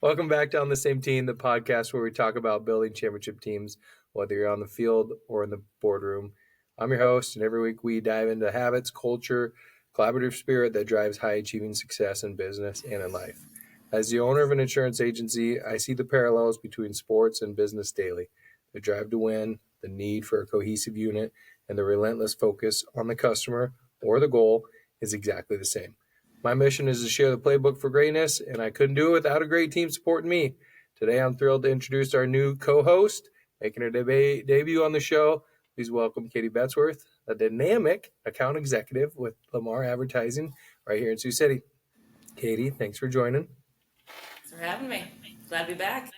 Welcome back to On the Same Team, the podcast where we talk about building championship teams, whether you're on the field or in the boardroom. I'm your host, and every week we dive into habits, culture, collaborative spirit that drives high-achieving success in business and in life. As the owner of an insurance agency, I see the parallels between sports and business daily. The drive to win, the need for a cohesive unit, and the relentless focus on the customer or the goal is exactly the same. My mission is to share the playbook for greatness, and I couldn't do it without a great team supporting me. Today, I'm thrilled to introduce our new co-host, making her debut on the show. Please welcome Katie Betsworth, a dynamic account executive with Lamar Advertising right here in Sioux City. Katie, thanks for joining. Thanks for having me. Glad to be back.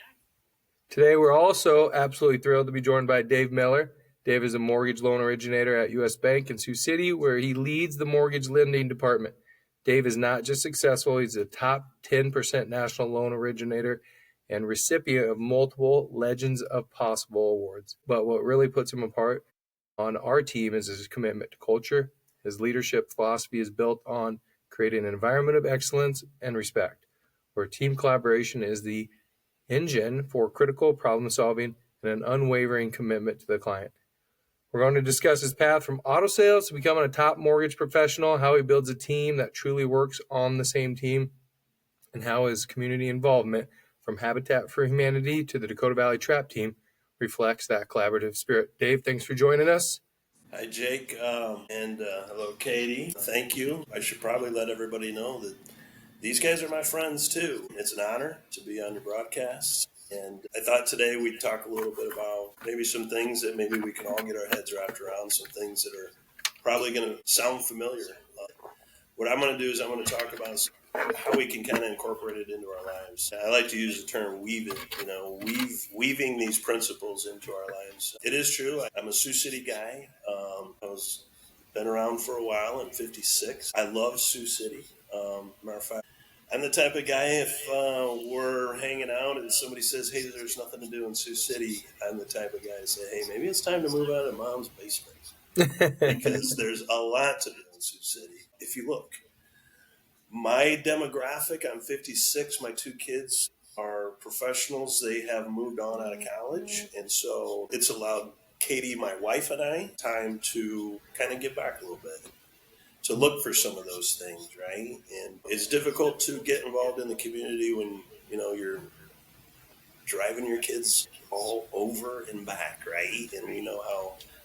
Today, we're also absolutely thrilled to be joined by Dave Miller. Dave is a mortgage loan originator at U.S. Bank in Sioux City, where he leads the mortgage lending department. Dave is not just successful, he's a top 10% national loan originator and recipient of multiple Legends of Possible awards. But what really puts him apart on our team is his commitment to culture. His leadership philosophy is built on creating an environment of excellence and respect, where team collaboration is the engine for critical problem solving and an unwavering commitment to the client. We're going to discuss his path from auto sales to becoming a top mortgage professional, how he builds a team that truly works on the same team, and how his community involvement from Habitat for Humanity to the Dakota Valley Trap Team reflects that collaborative spirit. Dave, thanks for joining us. Hi, Jake, and hello, Katie. Thank you. I should probably let everybody know that these guys are my friends, too. It's an honor to be on your broadcast. And I thought today we'd talk a little bit about maybe some things that maybe we can all get our heads wrapped around, some things that are probably going to sound familiar. What I'm going to do is I'm going to talk about how we can kind of incorporate it into our lives. I like to use the term weave it, weaving these principles into our lives. It is true. I'm a Sioux City guy. Been around for a while. I'm 56. I love Sioux City. Matter of fact, I'm the type of guy, if we're hanging out and somebody says, hey, there's nothing to do in Sioux City, I'm the type of guy to say, hey, maybe it's time to move out of mom's basement. Because there's a lot to do in Sioux City. If you look, my demographic, I'm 56. My two kids are professionals. They have moved on out of college. And so it's allowed Katie, my wife, and I time to kind of give back a little bit, to look for some of those things, right? And it's difficult to get involved in the community when, you're driving your kids all over and back, right? And you know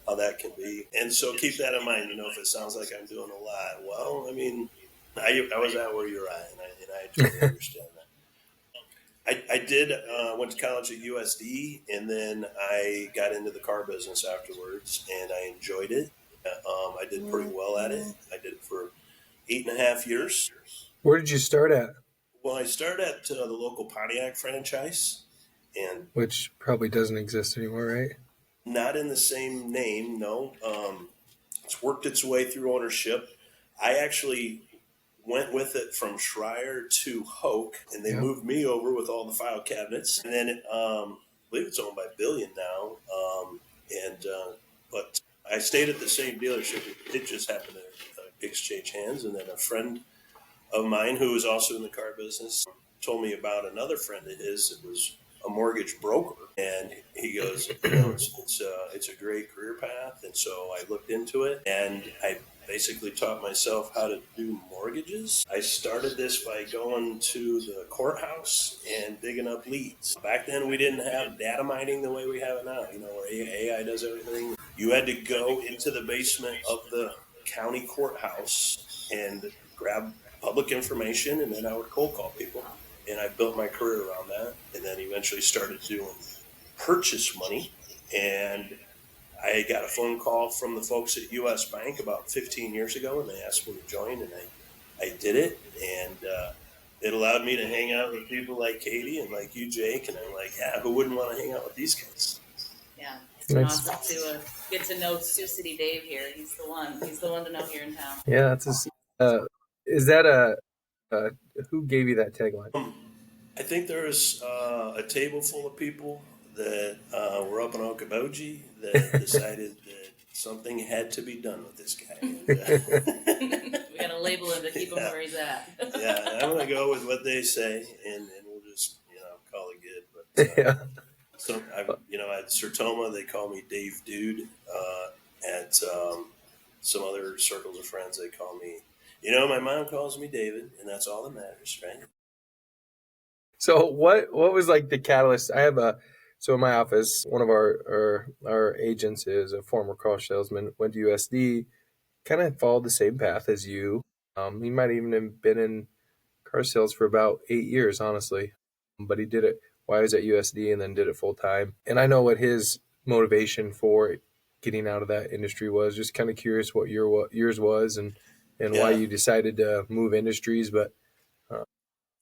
how that can be. And so keep that in mind, if it sounds like I'm doing a lot. Well, I mean, I was at where you're at, and I totally understand that. I did went to college at USD, and then I got into the car business afterwards, and I enjoyed it. I did pretty well at it. I did it for 8.5 years. Where did you start at? Well, I started at the local Pontiac franchise, and which probably doesn't exist anymore, right? Not in the same name, no. It's worked its way through ownership. I actually went with it from Schreier to Hoke, and they moved me over with all the file cabinets. And then I believe it's owned by Billion now. But I stayed at the same dealership. It just happened to exchange hands. And then a friend of mine who was also in the car business told me about another friend of his that was a mortgage broker. And he goes, it's a great career path. And so I looked into it, and I basically taught myself how to do mortgages. I started this by going to the courthouse and digging up leads. Back then, we didn't have data mining the way we have it now, where AI does everything. You had to go into the basement of the county courthouse and grab public information, and then I would cold call people. And I built my career around that, and then eventually started doing purchase money. And I got a phone call from the folks at U.S. Bank about 15 years ago, and they asked me to join, and I did it. And it allowed me to hang out with people like Katie and like you, Jake. And I'm like, yeah, who wouldn't want to hang out with these guys? Yeah, it's been awesome to get to know Sioux City Dave here. He's the one to know here in town. Yeah, is that who gave you that tagline? I think there was a table full of people that were up in Okoboji that decided that something had to be done with this guy. And, we got to label him to keep him where he's at. Yeah, I'm going to go with what they say, and we'll just, call it good. But Yeah. so at Sertoma they call me Dave Dude. At some other circles of friends they call me. My mom calls me David, and that's all that matters, right? So what was like the catalyst? So in my office, one of our agents is a former car salesman, went to USD, kind of followed the same path as you. He might even have been in car sales for about 8 years, honestly, but he did it while he was at USD and then did it full time. And I know what his motivation for getting out of that industry was. Just kind of curious what yours was and why Yeah. you decided to move industries, but.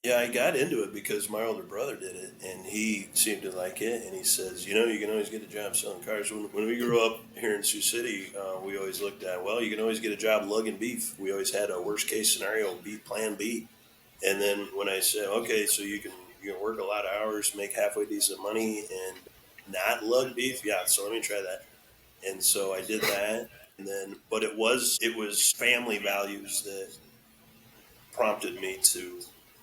Yeah, I got into it because my older brother did it, and he seemed to like it. And he says, you can always get a job selling cars. When we grew up here in Sioux City, we always looked at, well, you can always get a job lugging beef. We always had a worst case scenario, plan B. And then when I said, okay, so you can work a lot of hours, make halfway decent money, and not lug beef, yeah. So let me try that. And so I did that, and then, but it was family values that prompted me to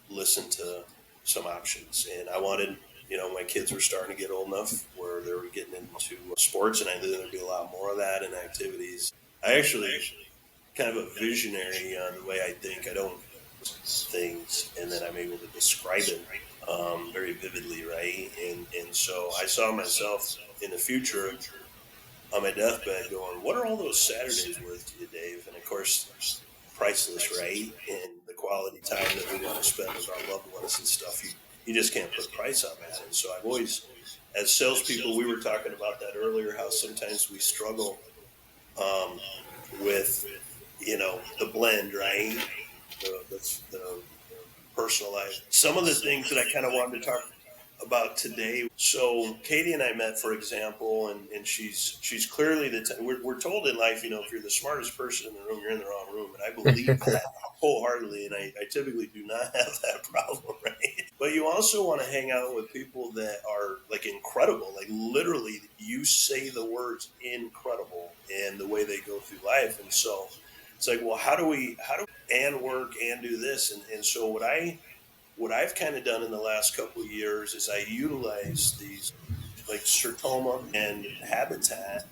listen to some options. And I wanted, my kids were starting to get old enough where they were getting into sports, and I knew there'd be a lot more of that in activities. I actually kind of a visionary on the way I think. I don't things, and then I'm able to describe it very vividly, right? And so I saw myself in the future on my deathbed going, what are all those Saturdays worth to you, Dave? And of course, priceless, right? And the quality time that we want to spend with our loved ones and stuff, you just can't put a price on that. And so I've always, as salespeople, we were talking about that earlier, how sometimes we struggle with, the blend, right? The personal life. Some of the things that I kind of wanted to talk about today. So Katie and I met, for example, and she's clearly we're told in life, if you're the smartest person in the room, you're in the wrong room, and I believe that wholeheartedly, and I typically do not have that problem, right? But you also want to hang out with people that are like incredible, like literally you say the words incredible and the way they go through life. And so it's like, well, how do we and work and do this? And so what I've kind of done in the last couple of years is I utilize these like Sertoma and Habitat,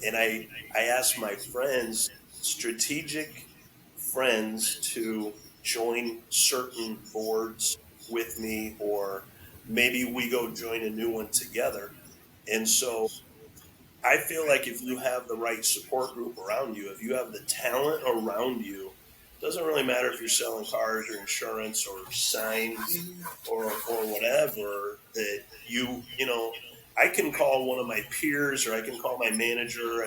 and I ask my friends, strategic friends, to join certain boards with me, or maybe we go join a new one together. And so I feel like if you have the right support group around you, if you have the talent around you, it doesn't really matter if you're selling cars or insurance or signs or whatever, that I can call one of my peers or I can call my manager,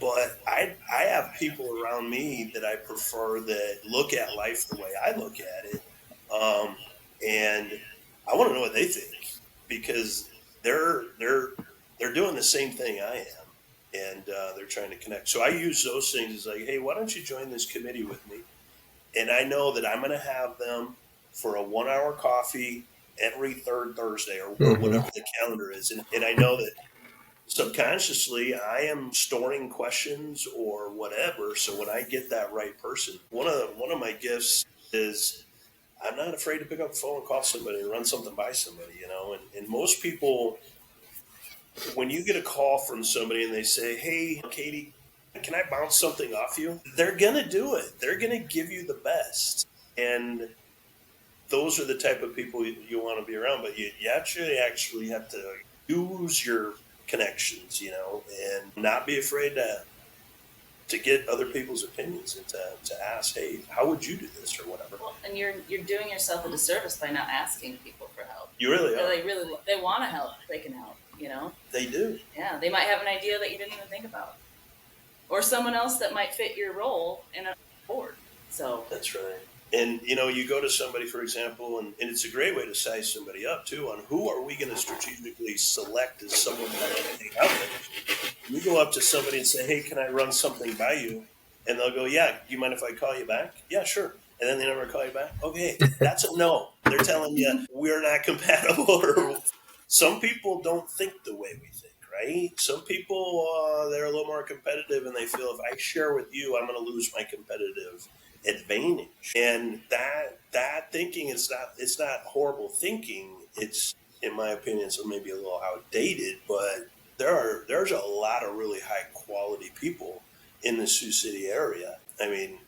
but I have people around me that I prefer that look at life the way I look at it. And I want to know what they think, because they're doing the same thing I am, and they're trying to connect. So I use those things as like, hey, why don't you join this committee with me? And I know that I'm going to have them for a 1 hour coffee every third Thursday or whatever the calendar is. And I know that subconsciously I am storing questions or whatever. So when I get that right person, one of my gifts is I'm not afraid to pick up the phone and call somebody and run something by somebody, and most people, when you get a call from somebody and they say, hey, Katie, can I bounce something off you? They're going to do it. They're going to give you the best. And those are the type of people you want to be around. But you actually have to use your connections, and not be afraid to get other people's opinions and to ask, hey, how would you do this or whatever. Well, and you're doing yourself a disservice by not asking people for help. You really are. They want to help. They can help. They do. Yeah, they might have an idea that you didn't even think about, or someone else that might fit your role in a board. So that's right. And you go to somebody, for example, and it's a great way to size somebody up too, on who are we going to strategically select as someone that I want to hang out with. You go up to somebody and say, hey, can I run something by you? And they'll go, yeah, do you mind if I call you back? Yeah, sure. And then they never call you back. Okay, that's a no. They're telling you we're not compatible. Or some people don't think the way we think, right? Some people, they're a little more competitive, and they feel if I share with you, I'm going to lose my competitive advantage. And that thinking is not horrible thinking. It's, in my opinion, so maybe a little outdated, but there's a lot of really high quality people in the Sioux City area. I mean,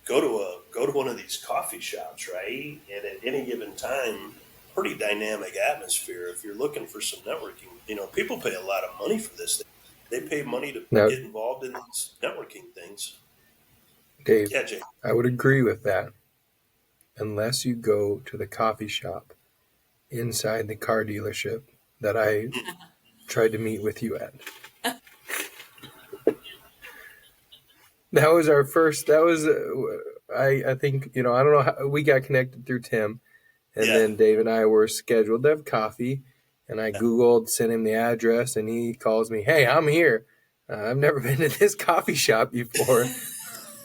go to one of these coffee shops, right? And at any given time, pretty dynamic atmosphere. If you're looking for some networking, people pay a lot of money for this. They pay money to Now, get involved in these networking things. Dave, Yeah, Jay. I would agree with that, unless you go to the coffee shop inside the car dealership that I tried to meet with you at. That was our first. That was, I think, I don't know how we got connected through Tim, and then Dave and I were scheduled to have coffee, and I Googled, sent him the address, and he calls me, "Hey, I'm here. I've never been to this coffee shop before,"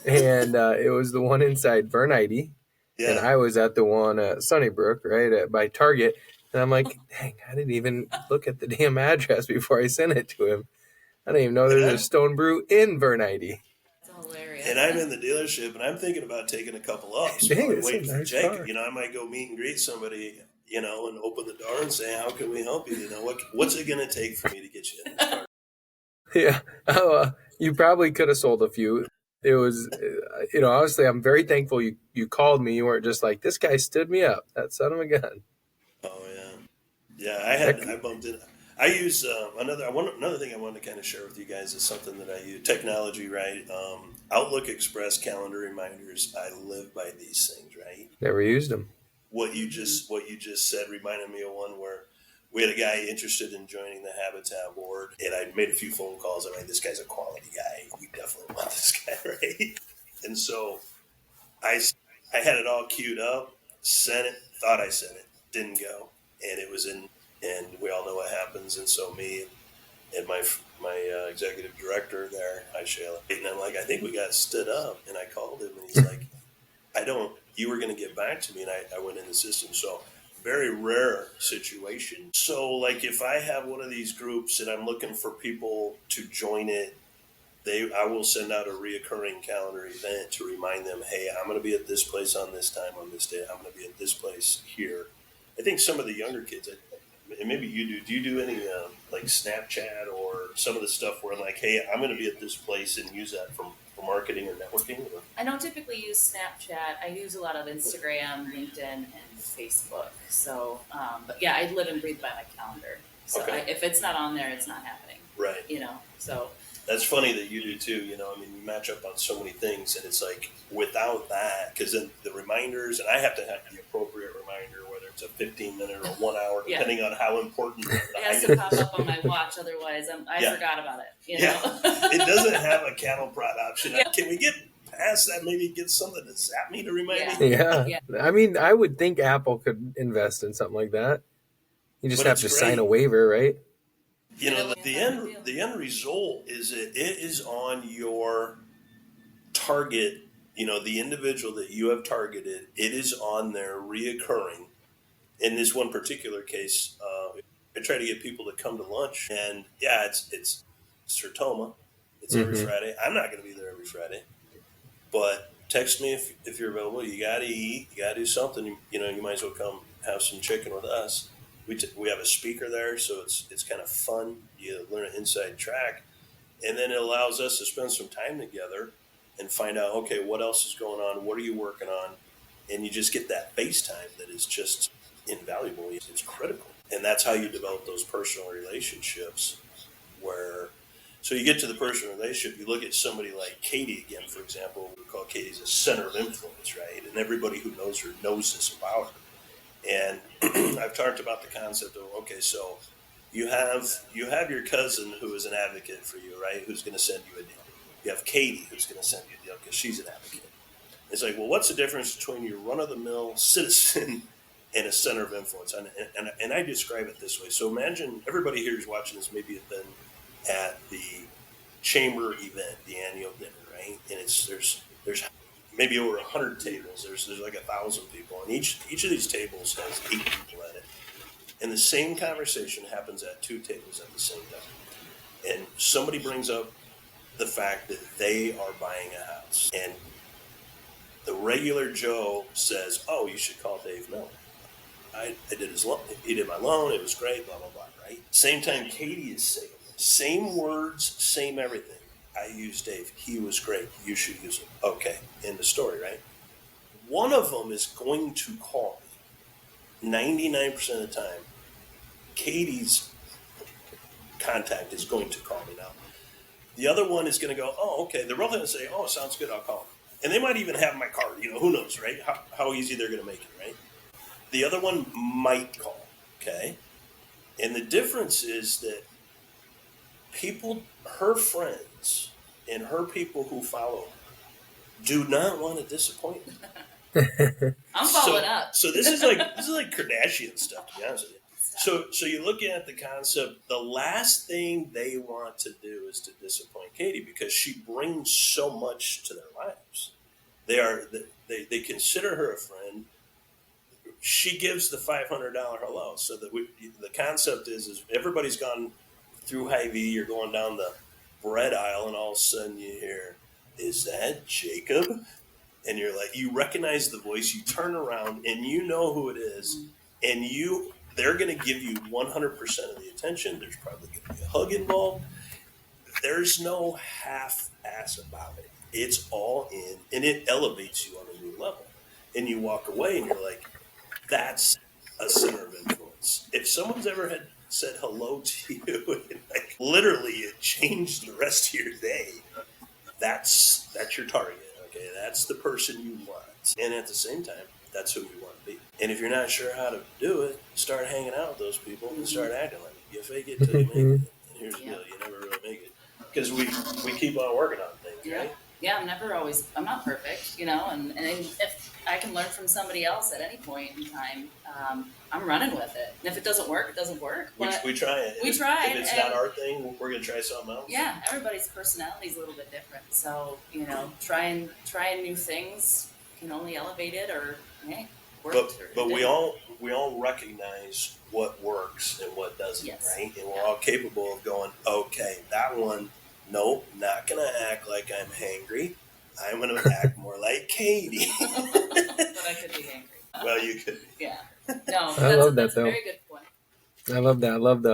and it was the one inside Vernite, and I was at the one at Sunnybrook, right by Target, and I'm like, "Dang, I didn't even look at the damn address before I sent it to him. I didn't even know there was a Stone Brew in Vernite." Hilarious. And I'm in the dealership, and I'm thinking about taking a couple ups. Dang, While it's a waiting for nice Jake. car. I might go meet and greet somebody, and open the door and say, "How can we help you? What's it going to take for me to get you in this car?" Yeah. Oh, you probably could have sold a few. It was, honestly, I'm very thankful you called me. You weren't just like, this guy stood me up. That son of a gun. Oh yeah. I bumped in. I use another thing I wanted to kind of share with you guys is something that I use, technology, right? Outlook Express calendar reminders. I live by these things, right? Never used them. What you just said reminded me of one where we had a guy interested in joining the Habitat board, and I made a few phone calls. I'm like, this guy's a quality guy. We definitely want this guy, right? And so I had it all queued up, sent it, thought I sent it, didn't go, and it was in. And we all know what happens. And so me and my executive director there, Shayla, and I'm like, I think we got stood up. And I called him, and he's like, you were going to get back to me. And I went in the system. So very rare situation. So like if I have one of these groups and I'm looking for people to join it, I will send out a reoccurring calendar event to remind them, hey, I'm going to be at this place on this time on this day. I'm going to be at this place here. I think some of the younger kids, and maybe you do. Do you do any like Snapchat or some of the stuff where I'm like, hey, I'm going to be at this place and use that for marketing or networking? Or? I don't typically use Snapchat. I use a lot of Instagram, LinkedIn, and Facebook. So, but yeah, I live and breathe by my calendar. So if it's not on there, it's not happening. Right. So. That's funny that you do too. We match up on so many things, and it's like without that, because then the reminders, and I have to have the appropriate reminder, whether it's a 15-minute or 1 hour, depending on how important. It has to pop up on my watch, otherwise I forgot about it. It doesn't have a cattle prod option. Yeah. Can we get past that? Maybe get something to zap me to remind me. Yeah. I mean, I would think Apple could invest in something like that. You just have to sign a waiver, right? The end result is it is on your target, the individual that you have targeted, it is on there reoccurring. In this one particular case, I try to get people to come to lunch, and it's Sertoma. It's every Friday. I'm not going to be there every Friday, but text me if you're available. You got to eat. You got to do something. You might as well come have some chicken with us. We have a speaker there, so it's kind of fun. You learn an inside track, and then it allows us to spend some time together and find out, okay, what else is going on? What are you working on? And you just get that FaceTime that is just invaluable. It's critical, and that's how you develop those personal relationships. So you get to the personal relationship. You look at somebody like Katie again, for example. We call Katie's a center of influence, right? And everybody who knows her knows this about her. And I've talked about the concept of, okay, so you have your cousin who is an advocate for you, right? Who's going to send you a deal. You have Katie who's going to send you a deal because she's an advocate. It's like, well, what's the difference between your run-of-the-mill citizen and a center of influence? And I describe it this way. So imagine everybody here who's watching this maybe have been at the chamber event, the annual dinner, right? And there's maybe over 100 tables. There's like 1,000 people, and each of these tables has 8 people at it. And the same conversation happens at 2 tables at the same time. And somebody brings up the fact that they are buying a house, and The regular Joe says, "Oh, you should call Dave Miller. I did his loan. He did my loan. It was great. Blah blah blah." Right. Same time, Katie is saying same words, same everything. I used Dave. He was great. You should use him. Okay. End of story. Right. One of them is going to call me 99% of the time. Katie's contact is going to call me now. The other one is going to go, "Oh, okay." They're both going to say, "Oh, sounds good. I'll call him." And they might even have my card. Who knows, right? How easy they're going to make it, right? The other one might call, okay? And the difference is that her friends and her people who follow her do not want to disappoint her. I'm following up. So this is like Kardashian stuff, to be honest with you. So you look at the concept, the last thing they want to do is to disappoint Katie because she brings so much to their lives. They consider her a friend. She gives the $500 hello. So the concept is everybody's gone through Hy-Vee, you're going down the bread aisle, and all of a sudden you hear, "Is that Jacob?" And you're like, you recognize the voice, you turn around, and you know who it is, and they're going to give you 100% of the attention. There's probably going to be a hug involved. There's no half-ass about it. It's all in, and it elevates you on a new level. And you walk away, and you're like, that's a center of influence. If someone's ever had said hello to you, and like literally it changed the rest of your day, that's your target. Okay, that's the person you want. And at the same time, that's who you want to be. And if you're not sure how to do it, start hanging out with those people and start acting like it. You fake it till you make it. And here's the deal, you never really make it. Because we keep on working on things, right? Yeah, I'm not perfect, and if I can learn from somebody else at any point in time, I'm running with it. And if it doesn't work, it doesn't work. But we try it. We try. If it's not our thing, we're going to try something else. Yeah, everybody's personality is a little bit different. So, trying new things can only elevate it or, hey, work. But we all recognize what works and what doesn't, right? And we're all capable of going, okay, that one, nope, not going to act like I'm hangry. I'm going to act more like Katie. But I could be angry. Well, you could be. Yeah. No, I love that, that's a though. very good point. I love that. I love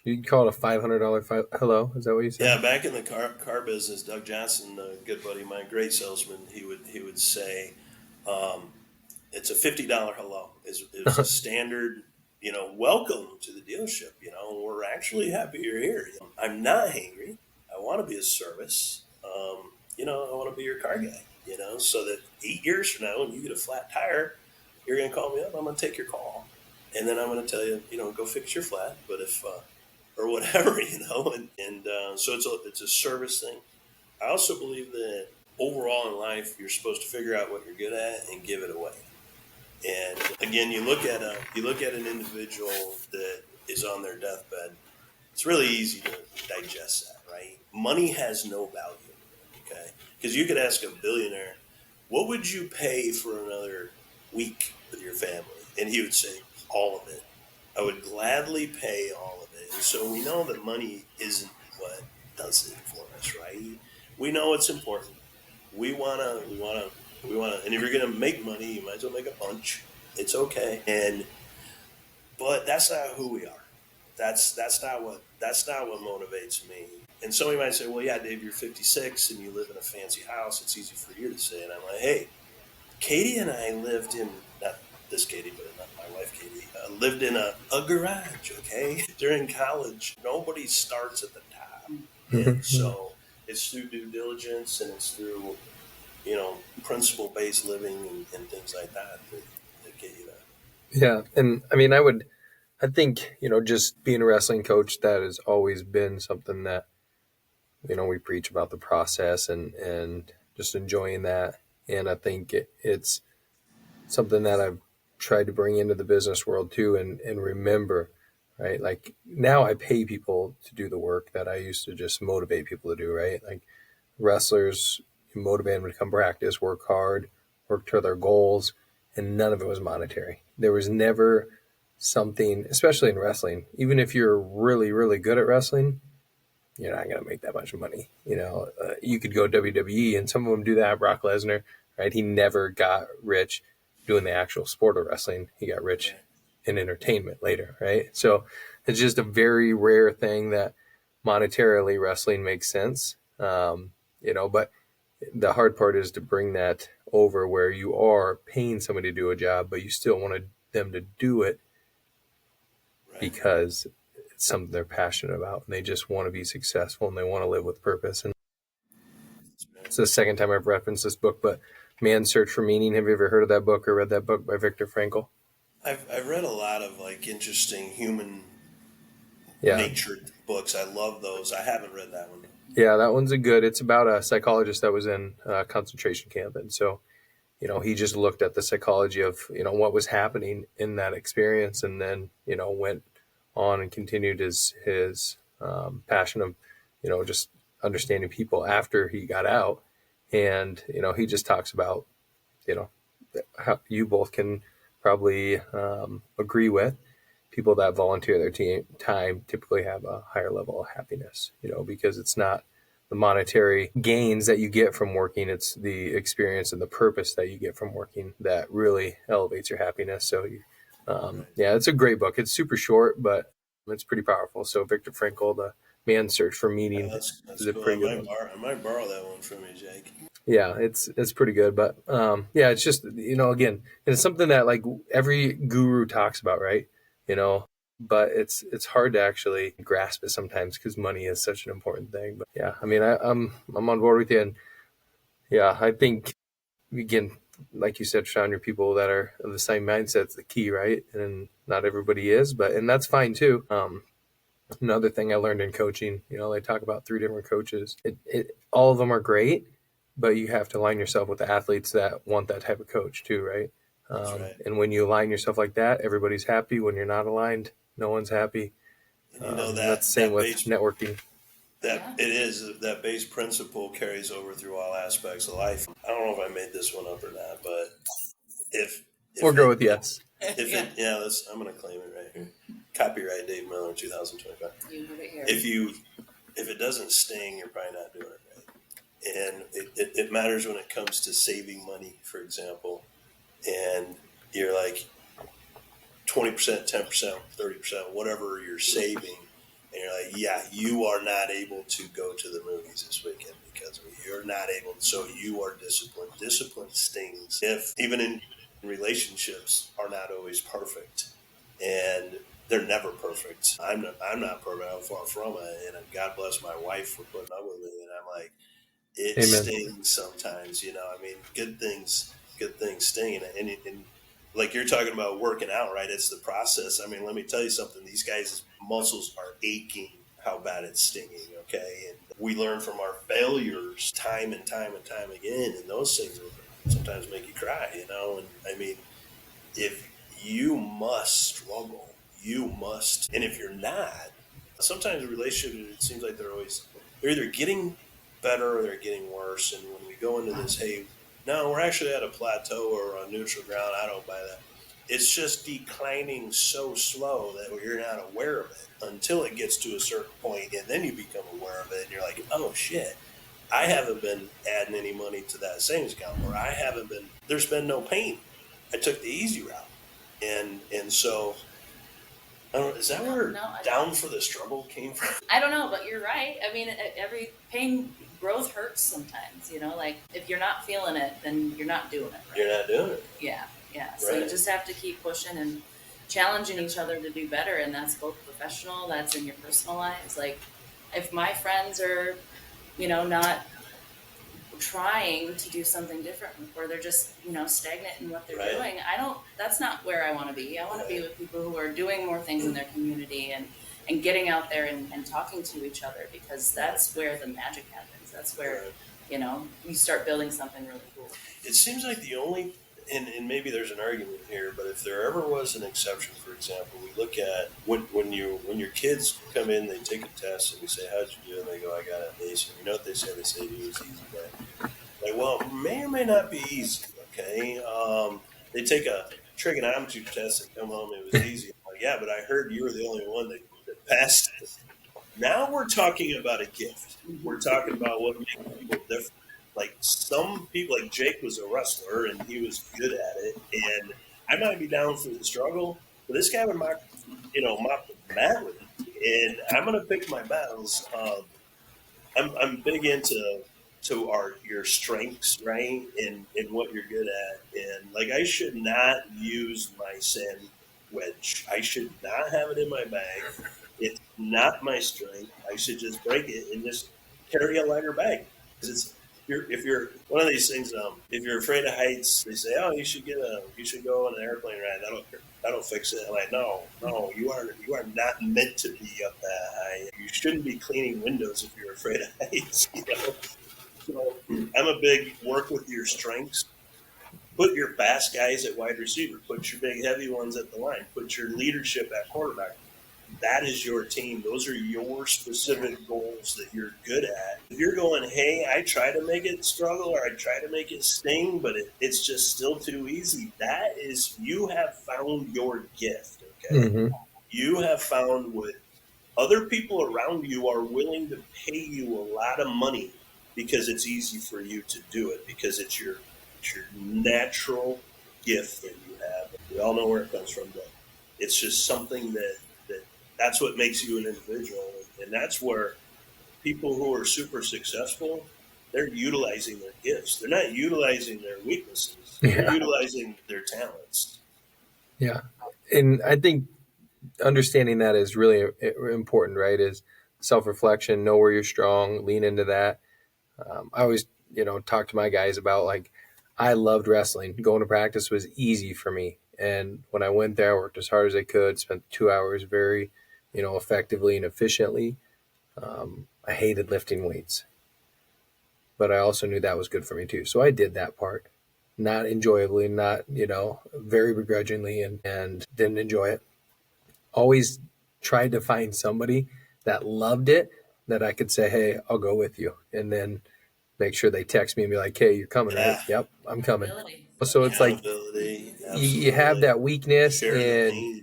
you call it a $500 hello. Is that what you said? Yeah, back in the car business, Doug Johnson, a good buddy of mine, great salesman, he would say, it's a $50 hello. It's a standard, welcome to the dealership. We're actually happy you're here. I'm not hangry. I want to be of service. I want to be your car guy. So that 8 years from now, when you get a flat tire, you're going to call me up. I'm going to take your call, and then I'm going to tell you, go fix your flat. But if or whatever, and so it's a service thing. I also believe that overall in life, you're supposed to figure out what you're good at and give it away. And again, you look at an individual that is on their deathbed. It's really easy to digest that, right? Money has no value, okay? Because you could ask a billionaire, what would you pay for another week with your family? And he would say, all of it. I would gladly pay all of it. And so we know that money isn't what does it for us, right? We know it's important. We wanna, and if you're gonna make money, you might as well make a bunch. It's okay. But that's not who we are. That's not what motivates me. And somebody might say, well, yeah, Dave, you're 56 and you live in a fancy house. It's easy for you to say. And I'm like, hey, Katie and I lived in, not this Katie, but not my wife, Katie, lived in a garage, okay? During college, nobody starts at the top. And so it's through due diligence and it's through, principle-based living and things like that get you there. Yeah. And I think, just being a wrestling coach, that has always been something that, we preach about the process and just enjoying that. And I think it's something that I've tried to bring into the business world too, and remember, right? Like now I pay people to do the work that I used to just motivate people to do, right? Like wrestlers, you motivate them to come practice, work hard, work toward their goals, and none of it was monetary. There was never something, especially in wrestling, even if you're really, really good at wrestling, you're not going to make that much money. You could go WWE, and some of them do that. Brock Lesnar, right? He never got rich doing the actual sport of wrestling. He got rich in entertainment later, right? So it's just a very rare thing that monetarily wrestling makes sense. But the hard part is to bring that over where you are paying somebody to do a job, but you still want them to do it because it's something they're passionate about and they just want to be successful and they want to live with purpose. And it's the second time I've referenced this book, but Man's Search for Meaning. Have you ever heard of that book or read that book by Viktor Frankl? I've read a lot of like interesting human natured books. I love those. I haven't read that one. Yeah, that one's it's about a psychologist that was in a concentration camp. And so, he just looked at the psychology of, what was happening in that experience and then, went on and continued his passion of, just understanding people after he got out. And, he just talks about, how you both can probably agree with people that volunteer their time typically have a higher level of happiness, because it's not the monetary gains that you get from working. It's the experience and the purpose that you get from working that really elevates your happiness. So, it's a great book. It's super short, but it's pretty powerful. So Viktor Frankl, The Man's Search for Meaning, that's is a cool. pretty good one. I might borrow that one from you, Jake. Yeah, it's pretty good. But it's just, again, it's something that like every guru talks about, right? But it's hard to actually grasp it sometimes because money is such an important thing. But yeah, I mean, I'm on board with you. And yeah, I think, again, like you said, Sean, your people that are of the same mindset's the key, right? And not everybody is, and that's fine too. Another thing I learned in coaching, they talk about 3 different coaches. All of them are great, but you have to align yourself with the athletes that want that type of coach too, right? And when you align yourself like that, everybody's happy. When you're not aligned, no one's happy. And that's the same with networking. That base principle carries over through all aspects of life. I don't know if I made this one up or not, but if we'll go with yes. I'm going to claim it right here. Copyright Dave Miller, 2025. You have it here. If it doesn't sting, you're probably not doing it right. And it matters when it comes to saving money, for example. And you're like 20%, 10%, 30%, whatever you're saving. And you're like, yeah, you are not able to go to the movies this weekend because you're not able. So you are disciplined. Discipline stings. If even in relationships are not always perfect, and they're never perfect. I'm not perfect. I'm far from it. And God bless my wife for putting up with me. And I'm like, it Amen. stings sometimes. I mean, good things sting. And like you're talking about working out, right? It's the process. I mean, let me tell you something. These guys' muscles are aching how bad it's stinging, okay? And we learn from our failures time and time and time again, and those things will sometimes make you cry, And I mean, if you must struggle, you must. And if you're not, sometimes a relationship, it seems like they're either getting better or they're getting worse. And when we go into this, hey, no, we're actually at a plateau or on neutral ground, I don't buy that. It's just declining so slow that you're not aware of it until it gets to a certain point, and then you become aware of it, and you're like, oh, shit, I haven't been adding any money to that savings account, or there's been no pain. I took the easy route. And so, I don't know, is that where down for the struggle came from? I don't know, but you're right. I mean, every growth hurts sometimes, like if you're not feeling it, then you're not doing it. Right? You're not doing it. Yeah. So you just have to keep pushing and challenging each other to do better. And that's both professional, that's in your personal lives. Like if my friends are, not trying to do something different, or they're just, stagnant in what they're doing, that's not where I want to be. I want to be with people who are doing more things in their community and getting out there and talking to each other, because that's where the magic happens. That's where, you start building something really cool. It seems like the only, and maybe there's an argument here, but if there ever was an exception, for example, we look at when your kids come in, they take a test and we say, how'd you do? And they go, I got an ace. And you know what they say? They say it was easy, right? Like, well, it may or may not be easy, okay? They take a trigonometry test and come home, it was easy. I'm like, yeah, but I heard you were the only one that passed it. Now we're talking about a gift. We're talking about what makes people different. Like some people, like Jake was a wrestler and he was good at it, and I might be down for the struggle, but this guy would mop the mat with me, and I'm gonna pick my battles. I'm big into your strengths, right, and what you're good at, and like I should not use my sand wedge. I should not have it in my bag. It's not my strength. I should just break it and just carry a lighter bag. Because if you're one of these things, if you're afraid of heights, they say, oh, you should go on an airplane ride. That'll fix it. I'm like, no, you are not meant to be up that high. You shouldn't be cleaning windows if you're afraid of heights. So I'm a big work with your strengths. Put your fast guys at wide receiver. Put your big heavy ones at the line. Put your leadership at quarterback. That is your team. Those are your specific goals that you're good at. If you're going, hey, I try to make it struggle or I try to make it sting, but it's just still too easy. That is, you have found your gift. Okay. Mm-hmm. You have found what other people around you are willing to pay you a lot of money because it's easy for you to do it, because it's your natural gift that you have. We all know where it comes from, but it's just something that's what makes you an individual. And that's where people who are super successful, they're utilizing their gifts. They're not utilizing their weaknesses. They're utilizing their talents. Yeah. And I think understanding that is really important, right? Is self-reflection, know where you're strong, lean into that. I always, talk to my guys about, like, I loved wrestling. Going to practice was easy for me. And when I went there, I worked as hard as I could, spent 2 hours very, effectively and efficiently. I hated lifting weights, but I also knew that was good for me too. So I did that part, not enjoyably, not, very begrudgingly, and didn't enjoy it. Always tried to find somebody that loved it that I could say, hey, I'll go with you. And then make sure they text me and be like, hey, you're coming, right? Yep, I'm coming. So it's like you have that weakness and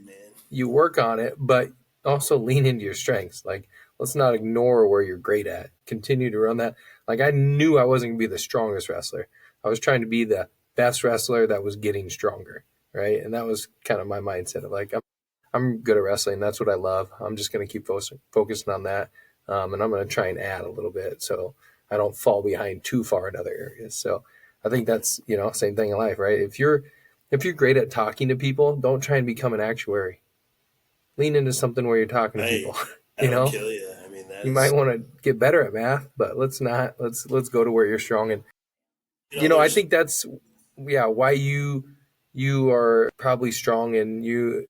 you work on it, but also lean into your strengths. Like, let's not ignore where you're great at. Continue to run that. Like, I knew I wasn't going to be the strongest wrestler. I was trying to be the best wrestler that was getting stronger, right? And that was kind of my mindset of, like, I'm good at wrestling. That's what I love. I'm just going to keep focusing on that. And I'm going to try and add a little bit so I don't fall behind too far in other areas. So I think that's, same thing in life, right? If you're great at talking to people, don't try and become an actuary. Lean into something where you're talking to people. That'll kill you. I mean, you might want to get better at math, but let's go to where you're strong. And, I think that's, why you are probably strong and you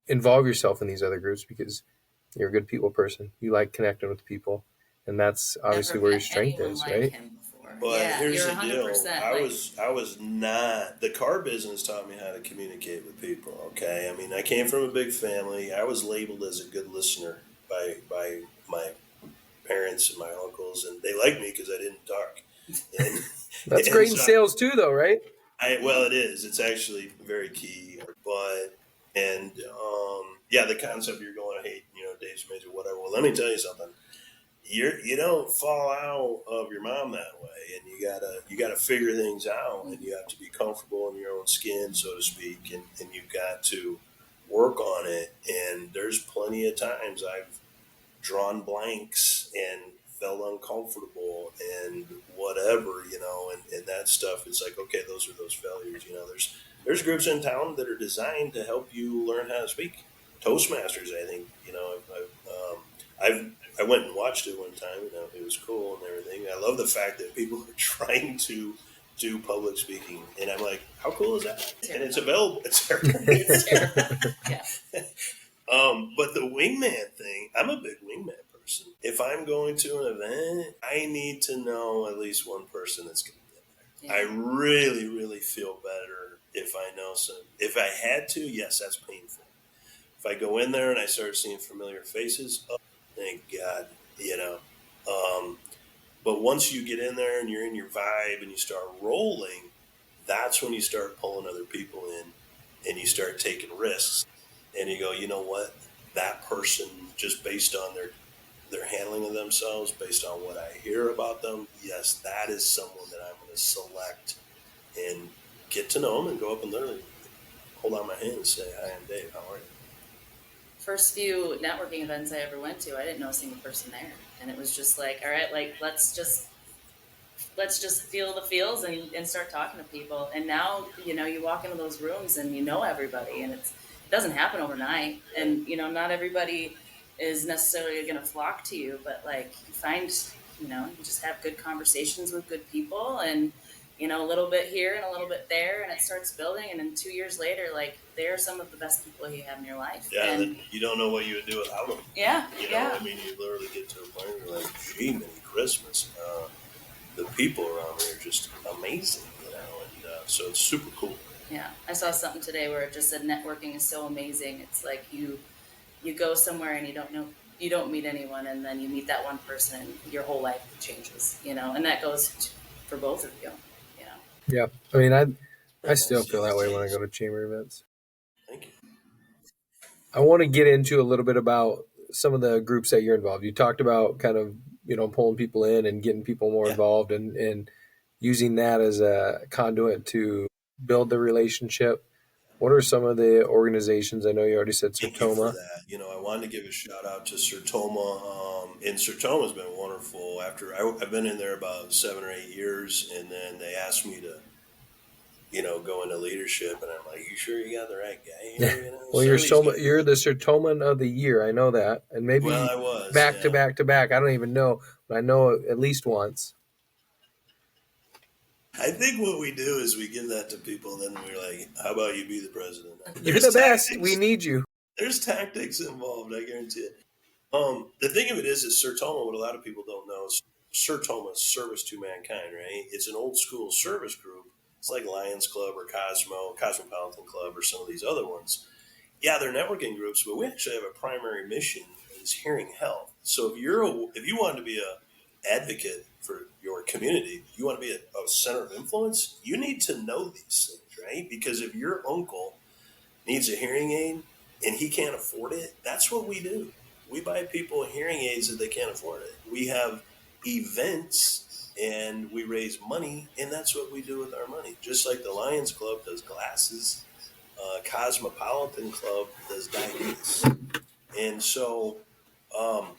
involve yourself in these other groups, because you're a good people person. You like connecting with people, and that's obviously where your strength is, right? But here's the deal. I was not, the car business taught me how to communicate with people. Okay. I mean, I came from a big family. I was labeled as a good listener by my parents and my uncles, and they liked me because I didn't talk. And that's great in sales too, though, right? Well, it is. It's actually very key. But the concept you're going, hey, Dave's major, whatever. Well, let me tell you something. You don't fall out of your mom that way, and you gotta figure things out, and you have to be comfortable in your own skin, so to speak, and you've got to work on it. And there's plenty of times I've drawn blanks and felt uncomfortable and whatever, and that stuff. It's like, okay, those are those failures. There's groups in town that are designed to help you learn how to speak. Toastmasters, I think, I went and watched it one time. It was cool and everything. I love the fact that people are trying to do public speaking, and I'm like, how cool is that? And it's available. It's terrible. Yeah. But the wingman thing, I'm a big wingman person. If I'm going to an event, I need to know at least one person that's going to be there. Yeah. I really, really feel better if I know some. If I had to, yes, that's painful. If I go in there and I start seeing familiar faces, oh, thank God, But once you get in there and you're in your vibe and you start rolling, that's when you start pulling other people in and you start taking risks. And you go, you know what? That person, just based on their handling of themselves based on what I hear about them, yes, that is someone that I'm going to select and get to know them and go up and literally hold out my hand and say, "Hi, I'm Dave. How are you?" First few networking events I ever went to, I didn't know a single person there, and it was just like, all right, like let's just feel the feels and start talking to people. And now, you walk into those rooms and you know everybody, and it doesn't happen overnight. And not everybody is necessarily going to flock to you, but like you find, you just have good conversations with good people, and a little bit here and a little bit there, and it starts building. And then 2 years later, like they're some of the best people you have in your life. Yeah, and you don't know what you would do without them. yeah, I mean, you literally get to a point where you're like, "Gee, many Christmas." The people around here are just amazing, and so it's super cool. Yeah, I saw something today where it just said networking is so amazing. It's like you go somewhere and you don't meet anyone, and then you meet that one person and your whole life changes, and that goes for both of you. Yeah. I mean, I still feel that way when I go to chamber events. Thank you. I want to get into a little bit about some of the groups that you're involved. You talked about kind of, pulling people in and getting people more involved and using that as a conduit to build the relationship. What are some of the organizations? I know you already said Thank you for Sertoma. that. I wanted to give a shout out to Sertoma, and Sertoma's been wonderful. After I've been in there about 7 or 8 years, and then they asked me to, go into leadership, and I'm like, "You sure you got the right guy here?" Well, you're the Sertoman of the year. I know that, and maybe Well, I was back to back to back. I don't even know, but I know at least once. I think what we do is we give that to people, and then we're like, "How about you be the president?" You're the best. We need you. There's tactics involved, I guarantee it. The thing of it is Sertoma, what a lot of people don't know is Sertoma is Service to Mankind, right? It's an old school service group. It's like Lions Club or Cosmopolitan Club, or some of these other ones. Yeah, they're networking groups, but we actually have a primary mission is hearing health. So if you want to be a advocate for your community, you want to be a center of influence, you need to know these things, right? Because if your uncle needs a hearing aid and he can't afford it, that's what we do. We buy people hearing aids that they can't afford it. We have events and we raise money, and that's what we do with our money. Just like the Lions Club does glasses, Cosmopolitan Club does diabetes. And so, I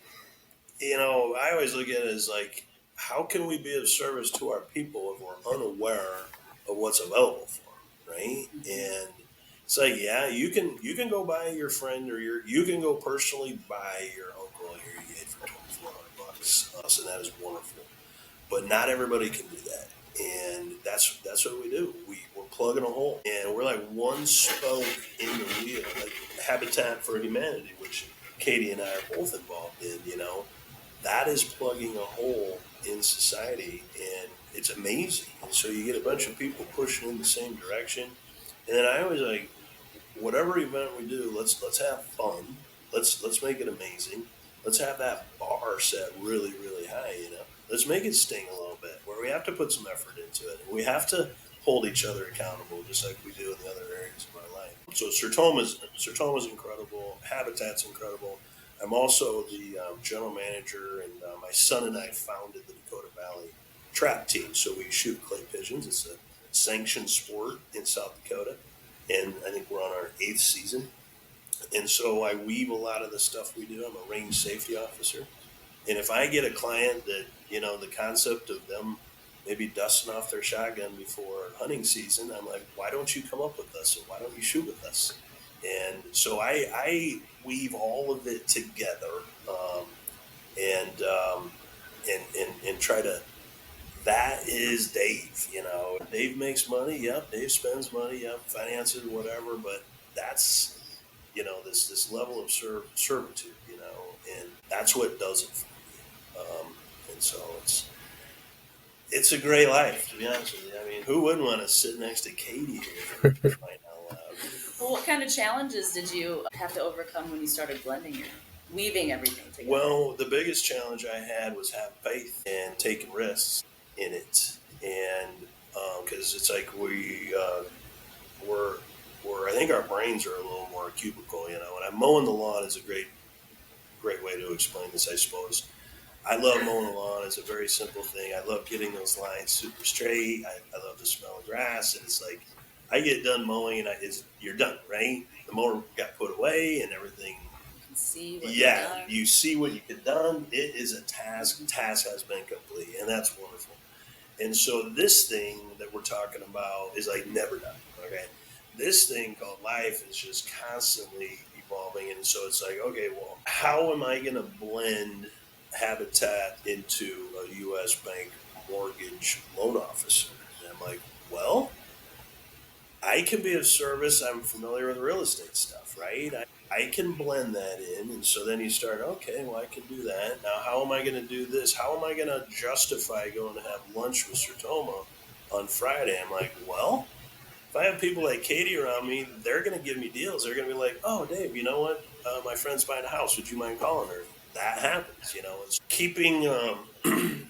always look at it as like, how can we be of service to our people if we're unaware of what's available for them, right? And it's like, yeah, you can go buy your friend, or you can go personally buy your uncle a hearing aid for $2,400. So that is wonderful, but not everybody can do that, and that's what we do. We're plugging a hole, and we're like one spoke in the wheel, like Habitat for Humanity, which Katie and I are both involved in. That is plugging a hole in society, and it's amazing. And so you get a bunch of people pushing in the same direction. And then I always like, whatever event we do, let's have fun. Let's make it amazing. Let's have that bar set really, really high. Let's make it sting a little bit, where we have to put some effort into it, and we have to hold each other accountable, just like we do in the other areas of our life. So Sertoma's incredible. Habitat's incredible. I'm also the general manager, and my son and I founded the Dakota Valley Trap Team. So we shoot clay pigeons. It's a sanctioned sport in South Dakota, and I think we're on our 8th season. And so I weave a lot of the stuff we do. I'm a range safety officer, and if I get a client that the concept of them maybe dusting off their shotgun before hunting season, I'm like, why don't you come up with us, and why don't you shoot with us? And so I weave all of it together, and try to. That is Dave. Dave makes money. Yep. Dave spends money. Yep. Finances, whatever. But that's this level of servitude. And that's what does it for me. And so it's a great life, to be honest with you. I mean, who wouldn't want to sit next to Katie here right now? Well, what kind of challenges did you have to overcome when you started weaving everything together? Well, the biggest challenge I had was have faith and taking risks in it, and because it's like we're I think our brains are a little more cubicle. And I'm mowing the lawn is a great great way to explain this, I suppose. I love mowing the lawn. It's a very simple thing. I love getting those lines super straight. I love the smell of grass. And it's like, I get done mowing and you're done, right? The mower got put away and everything. You can see what you've Yeah, done. you see what you get done. It is a task. Task has been complete, and that's wonderful. And so this thing that we're talking about is like never done. Okay, this thing called life is just constantly evolving, and so it's like, okay, well, how am I going to blend Habitat into a U.S. bank mortgage loan officer? And I'm like, well, I can be of service. I'm familiar with real estate stuff, right? I can blend that in. And so then you start, okay, well, I can do that. Now, how am I going to do this? How am I going to justify going to have lunch with Sertoma on Friday? I'm like, well, if I have people like Katie around me, they're going to give me deals. They're going to be like, oh, Dave, you know what? My friend's buying a house. Would you mind calling her? That happens, you know. It's keeping,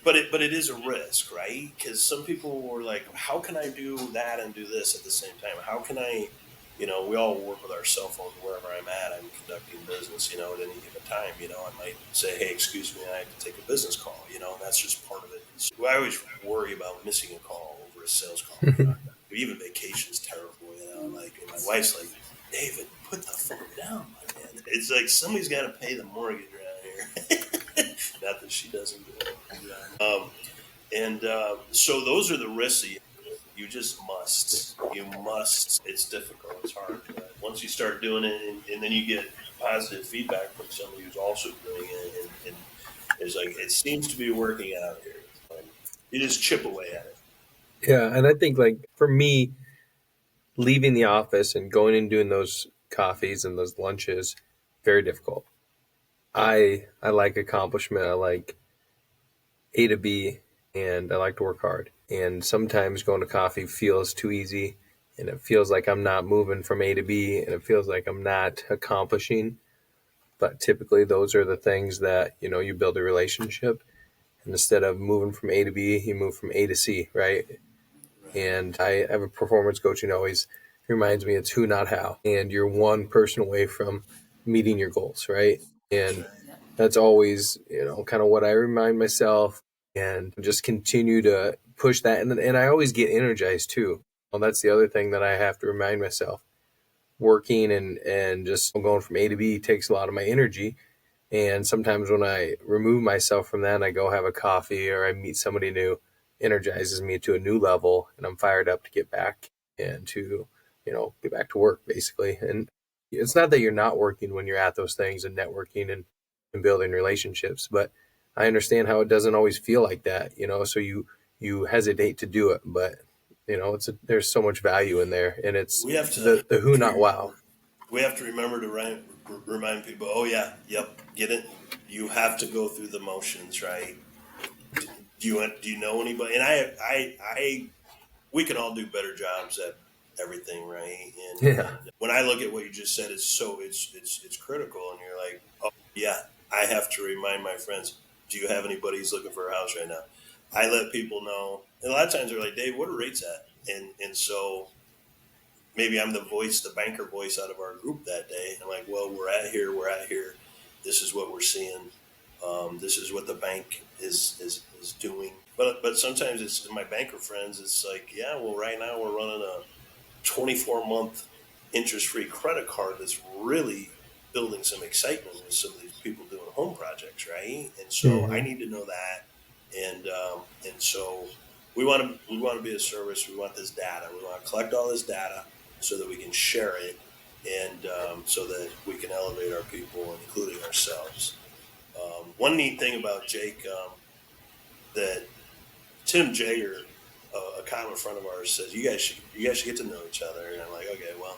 but it is a risk, right? Because some people were like, how can I do that and do this at the same time? How can I, you know, we all work with our cell phones wherever I'm at. I'm conducting business, you know, at any given time. You know, I might say, hey, excuse me, I have to take a business call, you know, and that's just part of it. So I always worry about missing a call over a sales call. Even vacation's terrible, you know. Like, and my wife's like, David, put the phone down, my man. It's like somebody's got to pay the mortgage around here. Not that she doesn't do it. So those are the risks. You just must. You must. It's difficult. It's hard. But once you start doing it, and then you get positive feedback from somebody who's also doing it, and it's like it seems to be working out here. You just chip away at it. Yeah, and I think like for me, leaving the office and going and doing those coffees and those lunches, very difficult. I like accomplishment. I like A to B, and I like to work hard. And sometimes going to coffee feels too easy, and it feels like I'm not moving from A to B, and it feels like I'm not accomplishing. But typically, those are the things that you build a relationship. And instead of moving from A to B, you move from A to C, right? And I have a performance coach who always reminds me it's who, not how. And you're one person away from meeting your goals, right? And that's always, kind of what I remind myself and just continue to push that. And I always get energized too. Well, that's the other thing that I have to remind myself. Working and just going from A to B takes a lot of my energy. And sometimes when I remove myself from that and I go have a coffee or I meet somebody new, energizes me to a new level, and I'm fired up to get back and to, get back to work basically. And it's not that you're not working when you're at those things and networking and building relationships, but I understand how it doesn't always feel like that, so you hesitate to do it, but there's so much value in there, and it's We have to the who, not wow. We have to remember to remind people. Oh yeah, yep, get it. You have to go through the motions, right? Do you know anybody? And we can all do better jobs at everything, right? And when I look at what you just said, it's critical, and you're like, oh yeah, I have to remind my friends. Do you have anybody who's looking for a house right now? I let people know, and a lot of times they're like, Dave, what are rates at? And so maybe I'm the banker voice out of our group that day. I'm like, well, we're at here. This is what we're seeing. This is what the bank is doing. But sometimes it's my banker friends. It's like, yeah, well, right now we're running a 24-month interest-free credit card that's really building some excitement with some of these people doing home projects, right? And so I need to know that, and so we want to be a service. We want this data. We want to collect all this data so that we can share it, and so that we can elevate our people, including ourselves. One neat thing about Jake, that Tim Jager, a common friend of ours, says you guys should get to know each other. And I'm like, okay, well,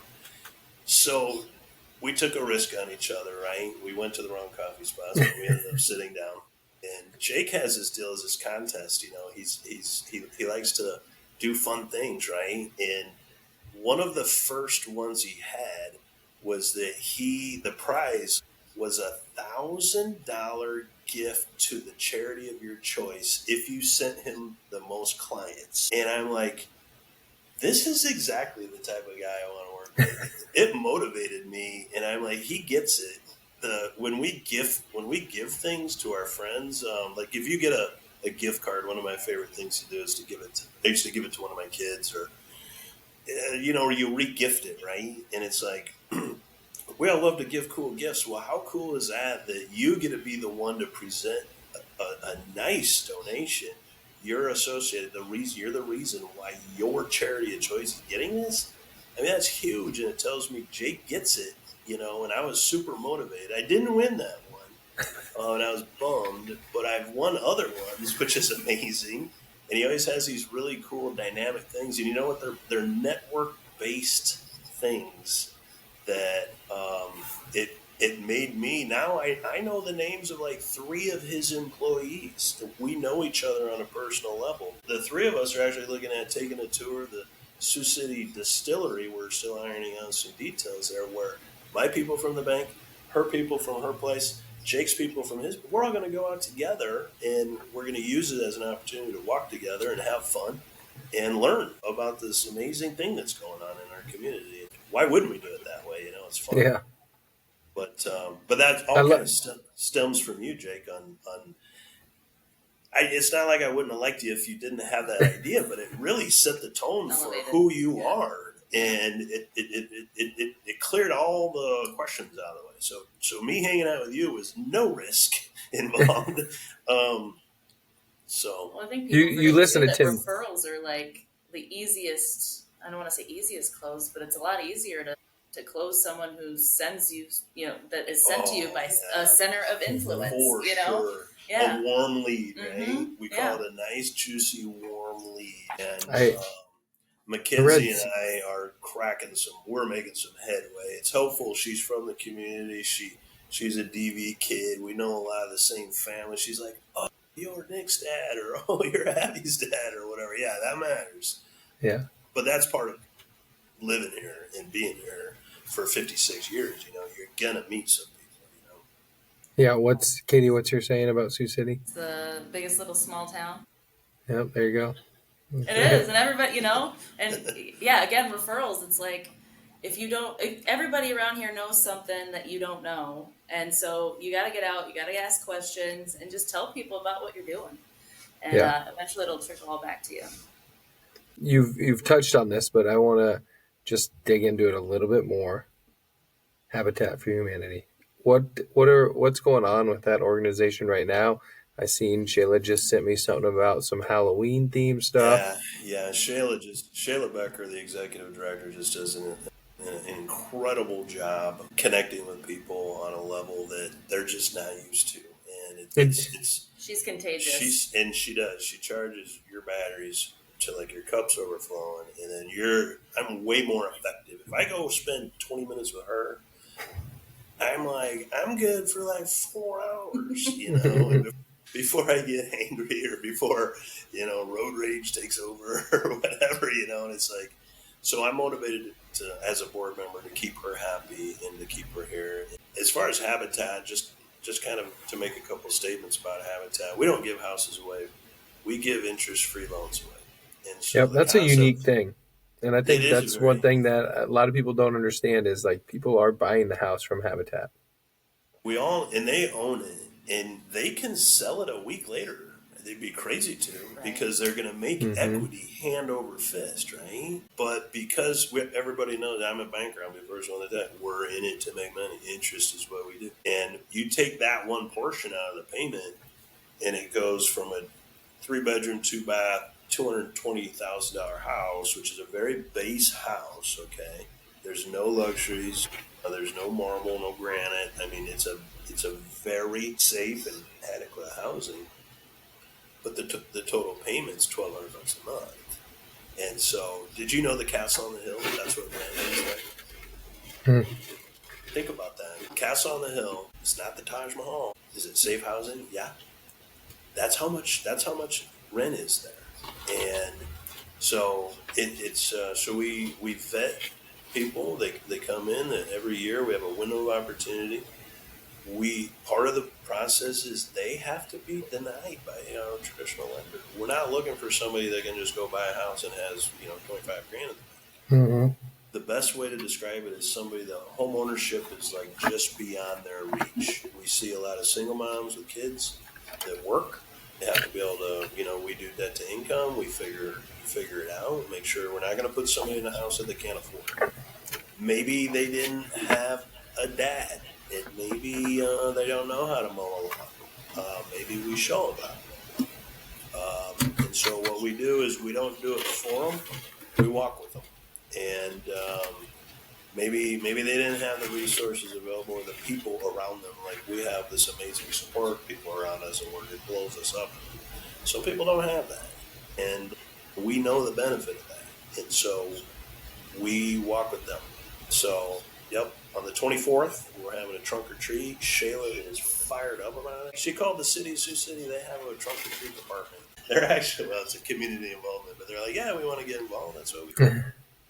so we took a risk on each other, right? We went to the wrong coffee spots, but we ended up sitting down. And Jake has this deal as his contest. He likes to do fun things, right? And one of the first ones he had was that the prize was $1,000 gift to the charity of your choice if you sent him the most clients. And I'm like, this is exactly the type of guy I want to work with. It motivated me, and I'm like, he gets it. when we give things to our friends, like if you get a gift card, one of my favorite things to do is to give it. I used to give it to one of my kids, or or you re-gift it, right? And it's like, we all love to give cool gifts. Well, how cool is that you get to be the one to present a nice donation? You're associated. You're the reason why your charity of choice is getting this. I mean, that's huge, and it tells me Jake gets it. And I was super motivated. I didn't win that one, and I was bummed, but I've won other ones, which is amazing. And he always has these really cool dynamic things. And you know what? They're network-based things that it made me. Now I know the names of like 3 of his employees. We know each other on a personal level. The 3 of us are actually looking at taking a tour of the Sioux City distillery. We're still ironing out some details there, where my people from the bank, her people from her place, Jake's people from his, we're all going to go out together, and we're going to use it as an opportunity to walk together and have fun and learn about this amazing thing that's going on in our community. Why wouldn't we do it that way? It's fun. Yeah. But that all kind of stems from you, Jake. It's not like I wouldn't have liked you if you didn't have that idea, but it really set the tone for who you are, and it cleared all the questions out of the way. So me hanging out with you was no risk involved. Well, I think you listen to Tim. Referrals are like the easiest. I don't want to say easiest close, but it's a lot easier to close someone who sends you, that is sent to you by a center of influence. For sure. Yeah. A warm lead, right? Mm-hmm. We call it a nice, juicy, warm lead. And Mackenzie and I are we're making some headway. It's hopeful. She's from the community. She's a DV kid. We know a lot of the same family. She's like, oh, you're Nick's dad, or oh, you're Abby's dad, or whatever. Yeah, that matters. Yeah. But that's part of living here and being here for 56 years. You're going to meet some people, Yeah. Katie, what's your saying about Sioux City? It's the biggest little small town. Yep. There you go. It is. And everybody, and yeah, again, referrals. It's like, if everybody around here knows something that you don't know. And so you got to get out, you got to ask questions, and just tell people about what you're doing. And eventually it'll trickle all back to you. You've touched on this, but I want to just dig into it a little bit more. Habitat for Humanity. What's going on with that organization right now? I seen Shayla just sent me something about some Halloween themed stuff. Yeah. Shayla Becker, the executive director, just does an incredible job connecting with people on a level that they're just not used to, and she's contagious. She does. She charges your batteries to like your cup's overflowing, and then I'm way more effective. If I go spend 20 minutes with her, I'm good for like 4 hours, and before I get angry or before, road rage takes over or whatever, and it's like, so I'm motivated to, as a board member, to keep her happy and to keep her here. As far as Habitat, just kind of to make a couple statements about Habitat, we don't give houses away. We give interest-free loans away. And so that's a unique thing. And I think that's one thing that a lot of people don't understand is like people are buying the house from Habitat. And they own it, and they can sell it a week later. They'd be crazy to, because they're going to make equity hand over fist, right? But because everybody knows I'm a banker, I'm the first one to that. We're in it to make money. Interest is what we do. And you take that one portion out of the payment, and it goes from a 3-bedroom, 2-bath, $220,000 house, which is a very base house, okay? There's no luxuries. There's no marble, no granite. I mean, it's a very safe and adequate housing. But the total payment's $1,200 a month. And so, did you know the Castle on the Hill? That's what rent is like. Think about that. Castle on the Hill. It's not the Taj Mahal. Is it safe housing? Yeah. That's how much rent is there. And so so we vet people. They come in, and every year we have a window of opportunity. Part of the process is they have to be denied by a traditional lender. We're not looking for somebody that can just go buy a house and has $25,000 in the bank. The best way to describe it is somebody that home ownership is like just beyond their reach. We see a lot of single moms with kids that work. They have to be able to, we do debt to income. We figure it out, make sure we're not going to put somebody in a house that they can't afford. Maybe they didn't have a dad, and maybe they don't know how to mow a lawn. Maybe we show them how. And so what we do is we don't do it for them. We walk with them. And maybe they didn't have the resources available or the people around them. Like we have this amazing support people around us, and it blows us up. Some people don't have that, and we know the benefit of that. And so we walk with them. So, on the 24th, we're having a trunk or treat. Shayla is fired up about it. She called the city, Sioux City. They have a trunk or treat department. They're actually, it's a community involvement, but they're like, yeah, we want to get involved. That's what we do.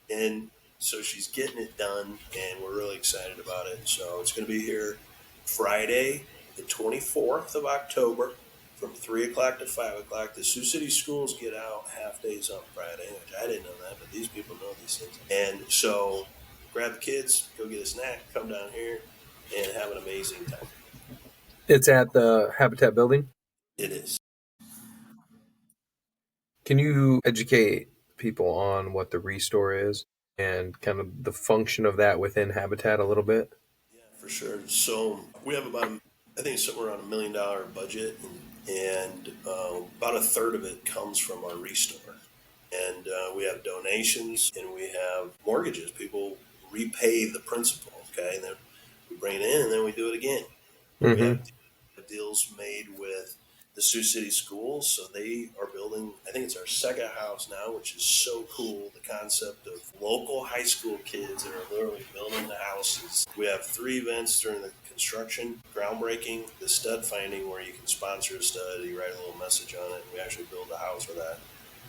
And so she's getting it done, and we're really excited about it. So it's going to be here Friday, the 24th of October, from 3 o'clock to 5 o'clock. The Sioux City schools get out half days on Friday, which I didn't know that, but these people know these things. And so grab the kids, go get a snack, come down here, and have an amazing time. It's at the Habitat building? It is. Can you educate people on what the Restore is and kind of the function of that within Habitat a little bit? Yeah, for sure. So we have I think it's somewhere around $1 million budget, and about a third of it comes from our Restore. And we have donations, and we have mortgages. People repay the principal, okay? And then we bring it in, and then we do it again. Mm-hmm. We have deals made with the Sioux City schools, so they are building, I think it's our second house now, which is so cool, the concept of local high school kids that are literally building the houses. We have 3 events during the construction: groundbreaking, the stud finding, where you can sponsor a stud, you write a little message on it, and we actually build a house for that,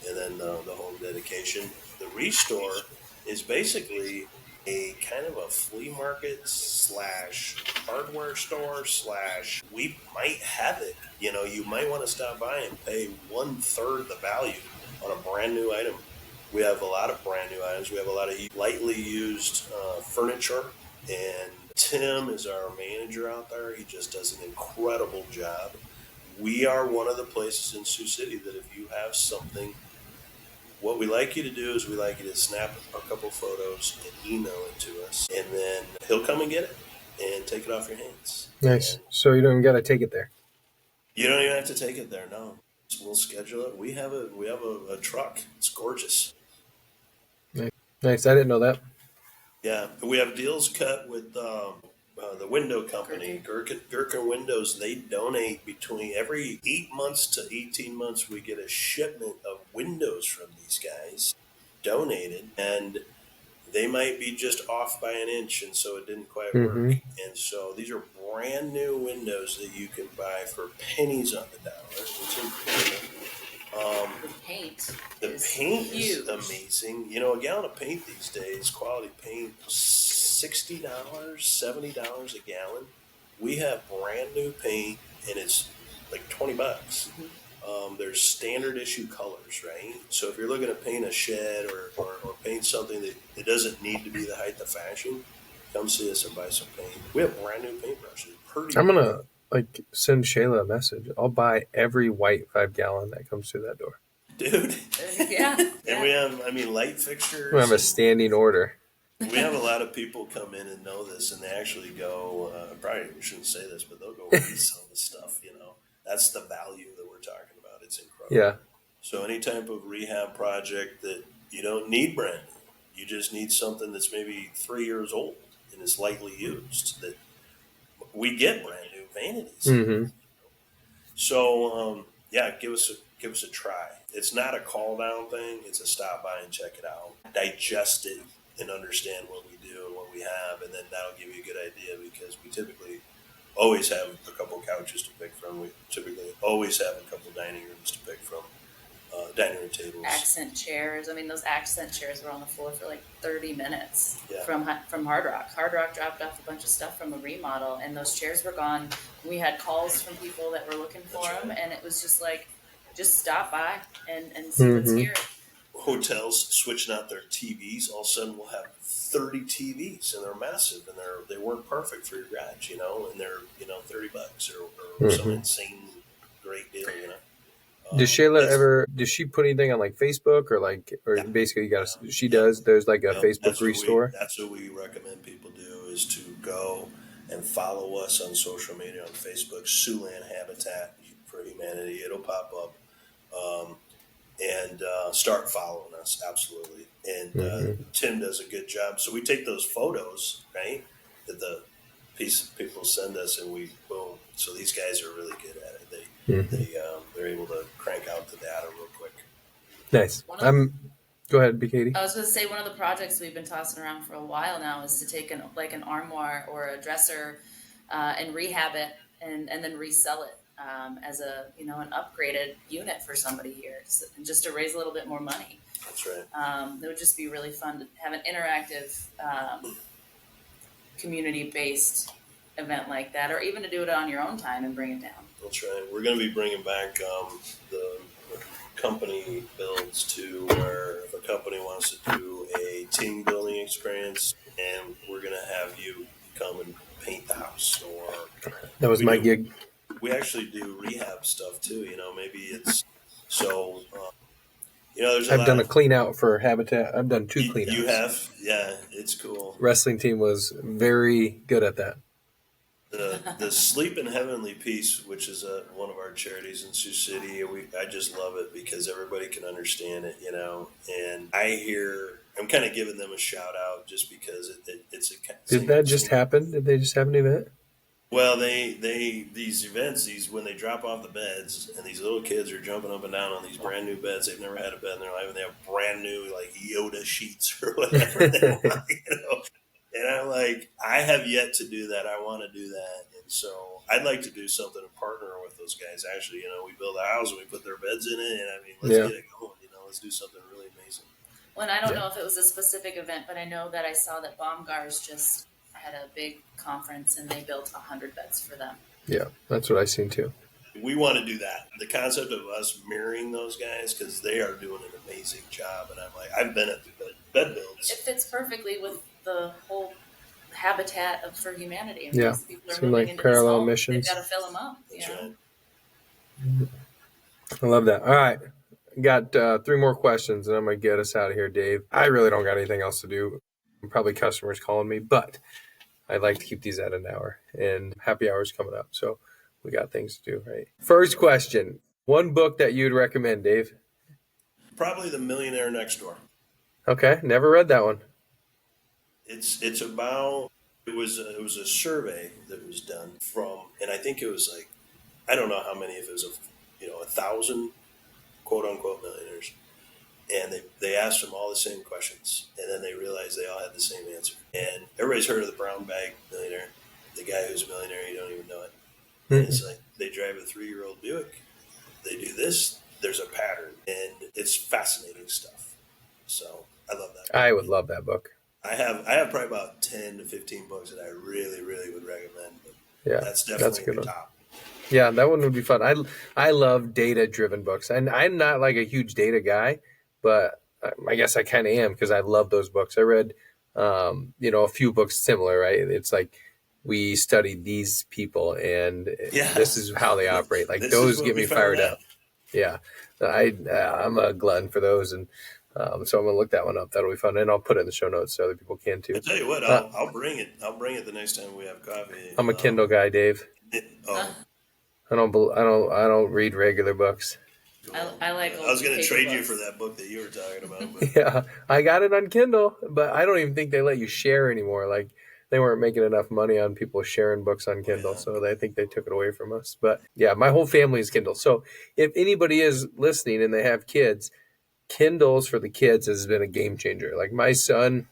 and then the home dedication. The Restore is basically a kind of a flea market / hardware store / we might have it. You might want to stop by and pay 1/3 the value on a brand new item. We have a lot of brand new items. We have a lot of lightly used furniture, and Tim is our manager out there. He just does an incredible job. We are one of the places in Sioux City that if you have something, what we like you to do is we like you to snap a couple photos and email it to us, and then he'll come and get it and take it off your hands. Nice. So you don't even got to take it there. You don't even have to take it there. No, we'll schedule it. We have a truck. It's gorgeous. Nice. I didn't know that. Yeah, we have deals cut with the window company, Gherkin Windows. They donate between every 8 months to 18 months. We get a shipment of windows from these guys donated, and they might be just off by an inch, and so it didn't quite work. And so these are brand new windows that you can buy for pennies on the dollar. It's incredible. The paint. The is paint huge. is amazing. A gallon of paint these days, quality paint, $60, $70 a gallon. We have brand new paint, and it's like $20. There's standard issue colors, right? So if you're looking to paint a shed or paint something that it doesn't need to be the height of fashion, come see us and buy some paint. We have brand new paintbrushes. I'm gonna send Shayla a message. I'll buy every white 5-gallon that comes through that door, dude. Yeah. And we have, light fixtures. We have a standing order. We have a lot of people come in and know this, and they actually go. Probably shouldn't say this, but they'll go resell the stuff. That's the value that we're talking about. It's incredible. Yeah. So any type of rehab project that you don't need brand new, you just need something that's maybe 3 years old and is lightly used. That we get brand new vanities. Mm-hmm. So give us a try. It's not a call down thing. It's a stop by and check it out, digest it, and understand what we do and what we have, and then that'll give you a good idea, because we typically always have a couple couches to pick from. We typically always have a couple dining rooms to pick from, dining room tables. Accent chairs. Those accent chairs were on the floor for like 30 minutes Yeah. from Hard Rock. Hard Rock dropped off a bunch of stuff from a remodel, and those chairs were gone. We had calls from people that were looking for That's them, right. and it was just like, just stop by and see what's here. hotels switching out their TVs. All of a sudden, we'll have 30 TVs, and they're massive, and they work perfect for your garage, and they're $30 or some Mhm. insane great deal, Does Shayla ever? Does she put anything on like Facebook or Yeah, basically you got? She yeah. does. There's like a Yep, Facebook restore. that's what we recommend people do is to go and follow us on social media on Facebook, Siouxland Habitat for Humanity. It'll pop up, and start following us. Absolutely. And Tim does a good job. So we take those photos, right, that the people send us, and we boom. So these guys are really good at it. They're able to crank out the data real quick. Nice. Go ahead, B. Katie. I was going to say one of the projects we've been tossing around for a while now is to take an armoire or a dresser and rehab it and then resell it as an upgraded unit for somebody here, just to raise a little bit more money. That's right. It would just be really fun to have an interactive community-based event like that, or even to do it on your own time and bring it down. That's right. We're going to be bringing back the company builds to where if a company wants to do a team building experience, and we're going to have you come and paint the house, or that was my gig. We actually do rehab stuff too. Maybe it's so. There's I've done a clean out for Habitat. I've done 2 clean outs. You have, yeah, it's cool. Wrestling team was very good at that. The Sleep in Heavenly Peace, which is one of our charities in Sioux City, I just love it because everybody can understand it, and I'm kind of giving them a shout out just because it's a. Did that just happen? Did they just have an event? Well, these events, when they drop off the beds, and these little kids are jumping up and down on these brand new beds. They've never had a bed in their life, and they have brand new like Yoda sheets or whatever they want, And I'm like, I have yet to do that. I want to do that, and so I'd like to do something to partner with those guys. Actually, we build a house and we put their beds in it, and let's get it going. Let's do something really amazing. Well, and I don't know if it was a specific event, but I know that I saw that Baumgars just had a big conference and they built 100 beds for them. Yeah, that's what I seen too. We want to do that. The concept of us mirroring those guys, because they are doing an amazing job, and I'm like, I've been at the bed builds. It fits perfectly with the whole habitat for humanity. Yeah, people are seem moving like into parallel this missions. They've got to fill them up. That's right. I love that. All right. Got 3 more questions, and I'm going to get us out of here, Dave. I really don't got anything else to do. Probably customers calling me, but I'd like to keep these at an hour, and happy hour's coming up, so we got things to do, right? First question, one book that you'd recommend, Dave? Probably The Millionaire Next Door. Okay, never read that one. It's about, it was a survey that was done from, and I think it was like, I don't know how many, if it was 1,000 quote unquote millionaires, and they asked them all the same questions, and then they realized they all had the same answer. And everybody's heard of the brown bag millionaire, the guy who's a millionaire, you don't even know it. And it's like they drive a 3-year-old Buick, they do this, there's a pattern, and it's fascinating stuff. So I love that. I would love that book. I have probably about 10 to 15 books that I really, really would recommend. But yeah, that's definitely the top. Yeah, that one would be fun. I love data-driven books, and I'm not like a huge data guy, but I guess I kind of am because I love those books. I read, a few books similar, right? It's like we studied these people, and this is how they operate. Like those get me fired up. Yeah, I'm a glutton for those, and so I'm gonna look that one up. That'll be fun, and I'll put it in the show notes so other people can too. I'll tell you what, I'll bring it. I'll bring it the next time we have coffee. I'm a Kindle guy, Dave. I don't read regular books. I like. I was going to trade you for that book that you were talking about. But. Yeah, I got it on Kindle, but I don't even think they let you share anymore. Like they weren't making enough money on people sharing books on Kindle, so I think they took it away from us. But yeah, my whole family is Kindle. So if anybody is listening and they have kids, Kindles for the kids has been a game changer. Like my son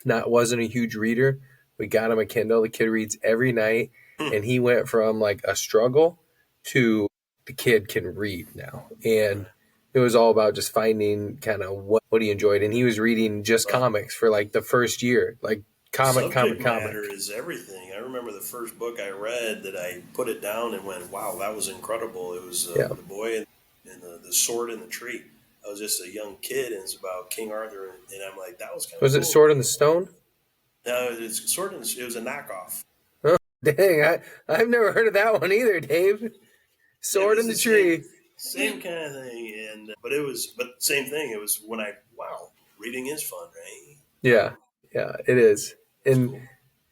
wasn't a huge reader. We got him a Kindle. The kid reads every night, and he went from like a struggle to the kid can read now. And it was all about just finding kind of what he enjoyed. And he was reading just comics for like the first year, like comic. Matter is everything. I remember the first book I read that I put it down and went, wow, that was incredible. It was The Boy and the Sword in the Tree. was just a young kid, and it's about King Arthur, and I'm like, that was kind of Was cool. it Sword in the Stone? No, it was a knockoff. Oh, dang, I've never heard of that one either, Dave. Sword in the Tree. Same kind of thing, and but same thing. It was when reading is fun, right? Yeah, it is. And Cool.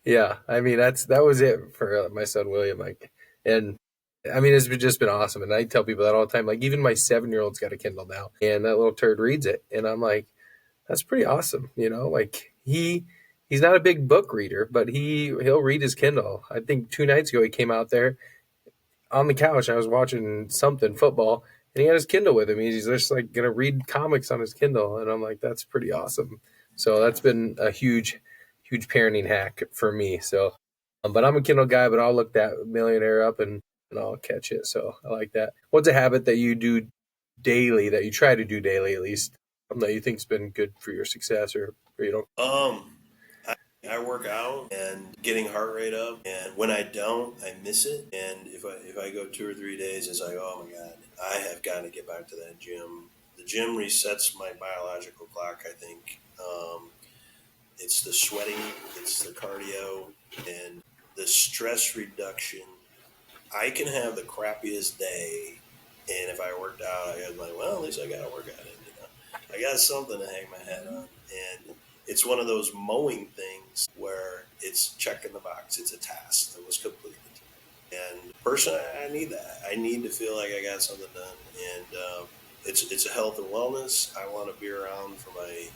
yeah, I mean that was it for my son William. Like, and I mean it's just been awesome. And I tell people that all the time. Like, even my 7-year-old's got a Kindle now, and that little turd reads it, and I'm like, that's pretty awesome. Like he's not a big book reader, but he'll read his Kindle. I think 2 nights ago he came out there on the couch. I was watching something football, and he had his Kindle with him. He's just like gonna read comics on his Kindle, and I'm like, that's pretty awesome. So that's been a huge parenting hack for me. So, but I'm a Kindle guy, but I'll look that Millionaire up and I'll catch it. So I like that. What's a habit that you do daily, that you try to do daily at least, that you think's been good for your success, or you don't? I work out and getting heart rate up, and when I don't, I miss it. And if I go 2 or 3 days, it's like, oh my God, I have got to get back to that gym. The gym resets my biological clock, I think. It's the sweating, it's the cardio, and the stress reduction. I can have the crappiest day, and if I worked out, I'm like, well, at least I got to work at it. I got something to hang my head on, and it's one of those mowing things where it's checking the box. It's a task that was completed. And personally, I need that. I need to feel like I got something done. And it's a health and wellness. I want to be around for my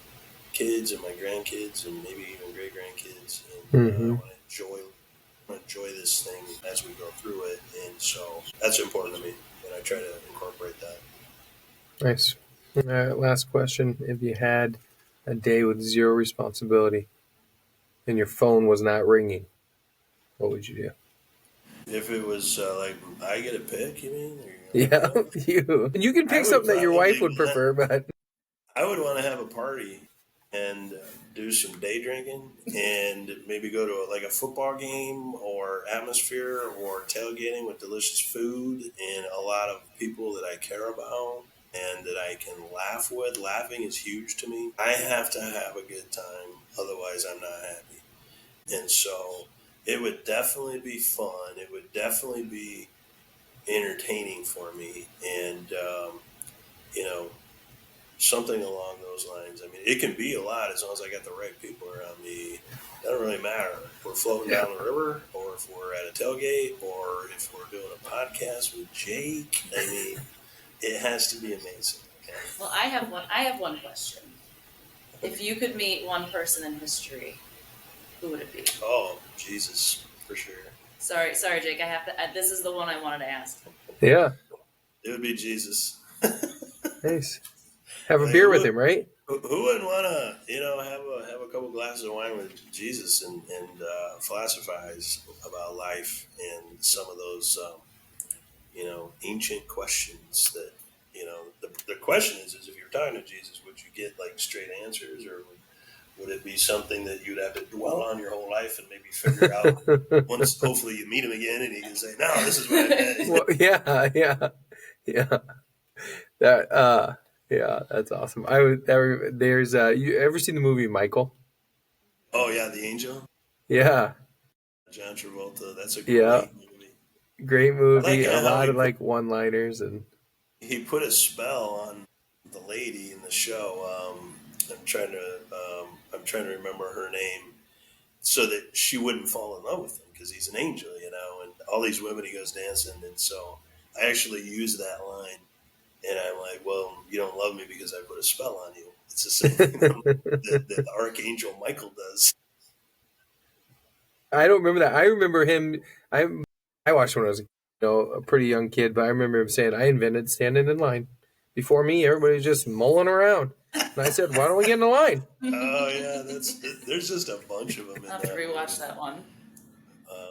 kids and my grandkids and maybe even great grandkids. And I want to enjoy this thing as we go through it. And so that's important to me. And I try to incorporate that. Nice. All right, last question. If you had a day with 0 responsibility and your phone was not ringing, what would you do? If it was like I get a pick, you mean? Yeah, you can pick something that your wife would prefer, but I would want to have a party and do some day drinking and maybe go to a football game or atmosphere or tailgating with delicious food and a lot of people that I care about and that I can laugh with. Laughing is huge to me. I have to have a good time, otherwise I'm not happy. And so it would definitely be fun. It would definitely be entertaining for me. And, something along those lines. I mean, it can be a lot as long as I got the right people around me. It doesn't really matter if we're floating down the river or if we're at a tailgate or if we're doing a podcast with Jake. I mean, it has to be amazing. Okay? Well, I have one question. If you could meet one person in history, who would it be? Oh, Jesus, for sure. Sorry, Jake. I have to. This is the one I wanted to ask. yeah, It would be Jesus. nice. Have a beer with him, right? Who wouldn't want to, have a couple glasses of wine with Jesus and philosophize about life and some of those, ancient questions that, the question is if you're talking to Jesus, would you get straight answers, or would it be something that you'd have to dwell on your whole life and maybe figure out once hopefully you meet him again and he can say, no, this is what I meant. Well, yeah. That's awesome. There's you ever seen the movie Michael? Oh yeah, the angel. Yeah, John Travolta. That's a great movie. Great movie. I like a lot of one-liners, and he put a spell on the lady in the show. I'm trying to remember her name, so that she wouldn't fall in love with him because he's an angel, and all these women he goes dancing, and so I actually use that line. And I'm like, well, you don't love me because I put a spell on you. It's the same thing that the Archangel Michael does. I don't remember that. I remember him. I watched when I was a pretty young kid, but I remember him saying, "I invented standing in line. Before me, everybody's just mulling around." And I said, "Why don't we get in the line?" Oh yeah, there's just a bunch of them. I'll have to rewatch that one.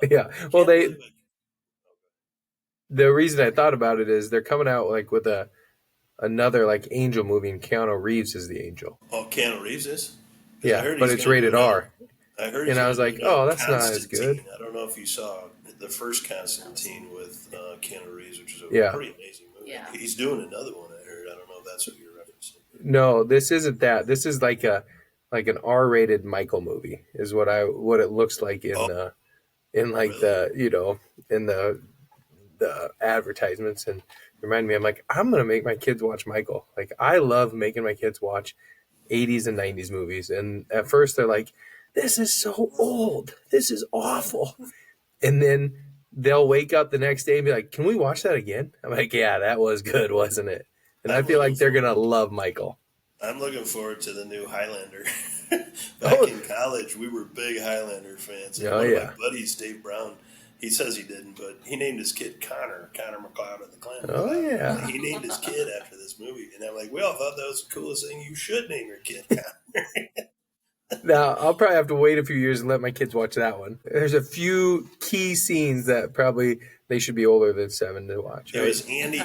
Yeah. Well, the reason I thought about it is they're coming out with another angel movie, and Keanu Reeves is the angel. Oh, Keanu Reeves is? Yeah, but it's rated R. I heard. And I was like, oh, that's not as good. I don't know if you saw the first Constantine with Keanu Reeves, which is a pretty amazing movie. Yeah. He's doing another one, I heard. I don't know if that's what you're referencing. No, this isn't that. This is like an R-rated Michael movie is what it looks like Oh, in like really? in the advertisements, and remind me, I'm like, I'm gonna make my kids watch Michael. Like, I love making my kids watch 80s and 90s movies, and at first they're like, this is so old, this is awful, and then they'll wake up the next day and be like, can we watch that again? I'm like, yeah, that was good, wasn't it? And I I'm feel looking like they're forward. gonna love Michael. I'm looking forward to the new Highlander. Back Oh, in college, we were big Highlander fans, and oh one of my yeah, buddies, Dave Brown, he says he didn't, but he named his kid Connor McLeod of the Clan oh McLeod. yeah. He named his kid after this movie, and I'm like, we all thought that was the coolest thing. You should name your kid Connor. Now I'll probably have to wait a few years and let my kids watch that one. There's a few key scenes that probably they should be older than 7 to watch, It right? was Andy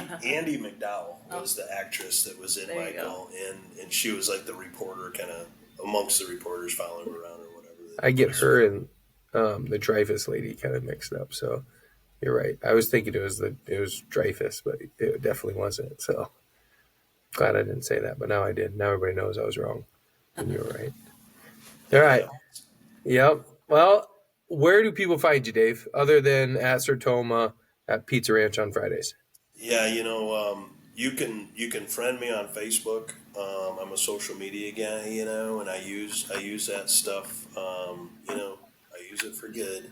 McDowell was the actress that was in There you go. Michael, and she was like the reporter, kind of amongst the reporters following her around or whatever. I It get was her and the Dreyfus lady kind of mixed up. So you're right. I was thinking it was Dreyfus, but it definitely wasn't. So glad I didn't say that, but now I did. Now everybody knows I was wrong, and you were right. All right. yeah. Yep. Well, where do people find you, Dave, other than at Sertoma at Pizza Ranch on Fridays? Yeah, you can friend me on Facebook. I'm a social media guy, and I use that stuff. I use it for good,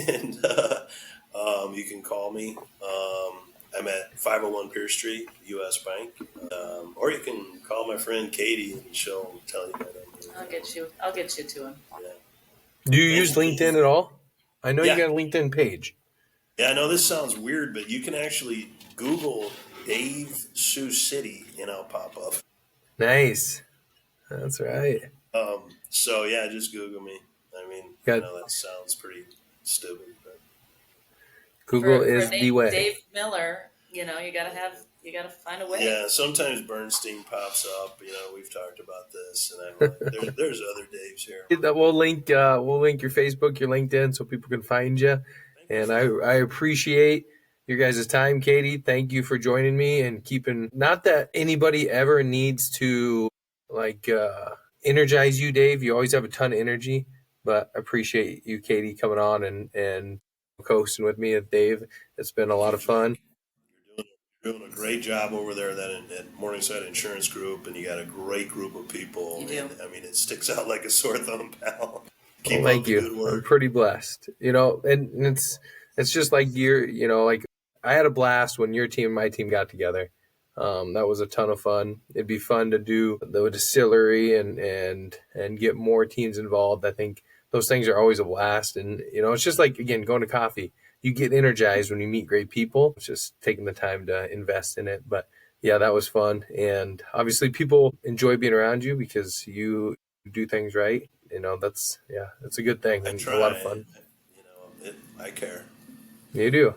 and you can call me. I'm at 501 Pierce Street, U.S. Bank, or you can call my friend Katie, and she'll tell you my number. I'll get you to him. Yeah. Do you Thank use you, LinkedIn Keith. at all? I know you Yeah, got a LinkedIn page. yeah. I know this sounds weird, but you can actually Google Dave Sioux City, and I'll pop up. Nice. That's right. So yeah, just Google me. I mean, I Got know that sounds pretty stupid, but Google For is the way. Dave Miller, you gotta find a way. yeah, sometimes Bernstein pops up. We've talked about this, and I'm like, there's other Daves here. We'll link your Facebook, your LinkedIn, so people can find you. Thank you And for that. I appreciate your guys' time, Katie. Thank you for joining me and keeping. Not that anybody ever needs to like energize you, Dave. You always have a ton of energy, but I appreciate you, Katie, coming on and coasting with me and Dave. It's been a Thank lot you, of Jack. fun. You're doing a great job over there at Morningside Insurance Group, and you got a great group of people. You do. And I mean, it sticks out like a sore thumb, pal. Well, Keep up thank the you. good I'm work. pretty blessed, and it's just like like I had a blast when your team and my team got together. That was a ton of fun. It'd be fun to do the distillery and get more teams involved. I think those things are always a blast, and it's just like again going to coffee. You get energized when you meet great people. It's just taking the time to invest in it. But yeah, that was fun, and obviously people enjoy being around you because you do things right. That's a good thing I and a lot of try. fun. I care. You do.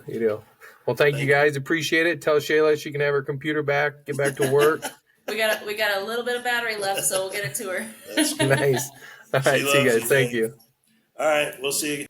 Well, thank you Thank you. guys. Appreciate it. Tell Shayla she can have her computer back, get back to work. We got a little bit of battery left, so we'll get it to her. That's good. Nice. All She right. See you loves guys. you, Thank Dave. you. All right, we'll see you.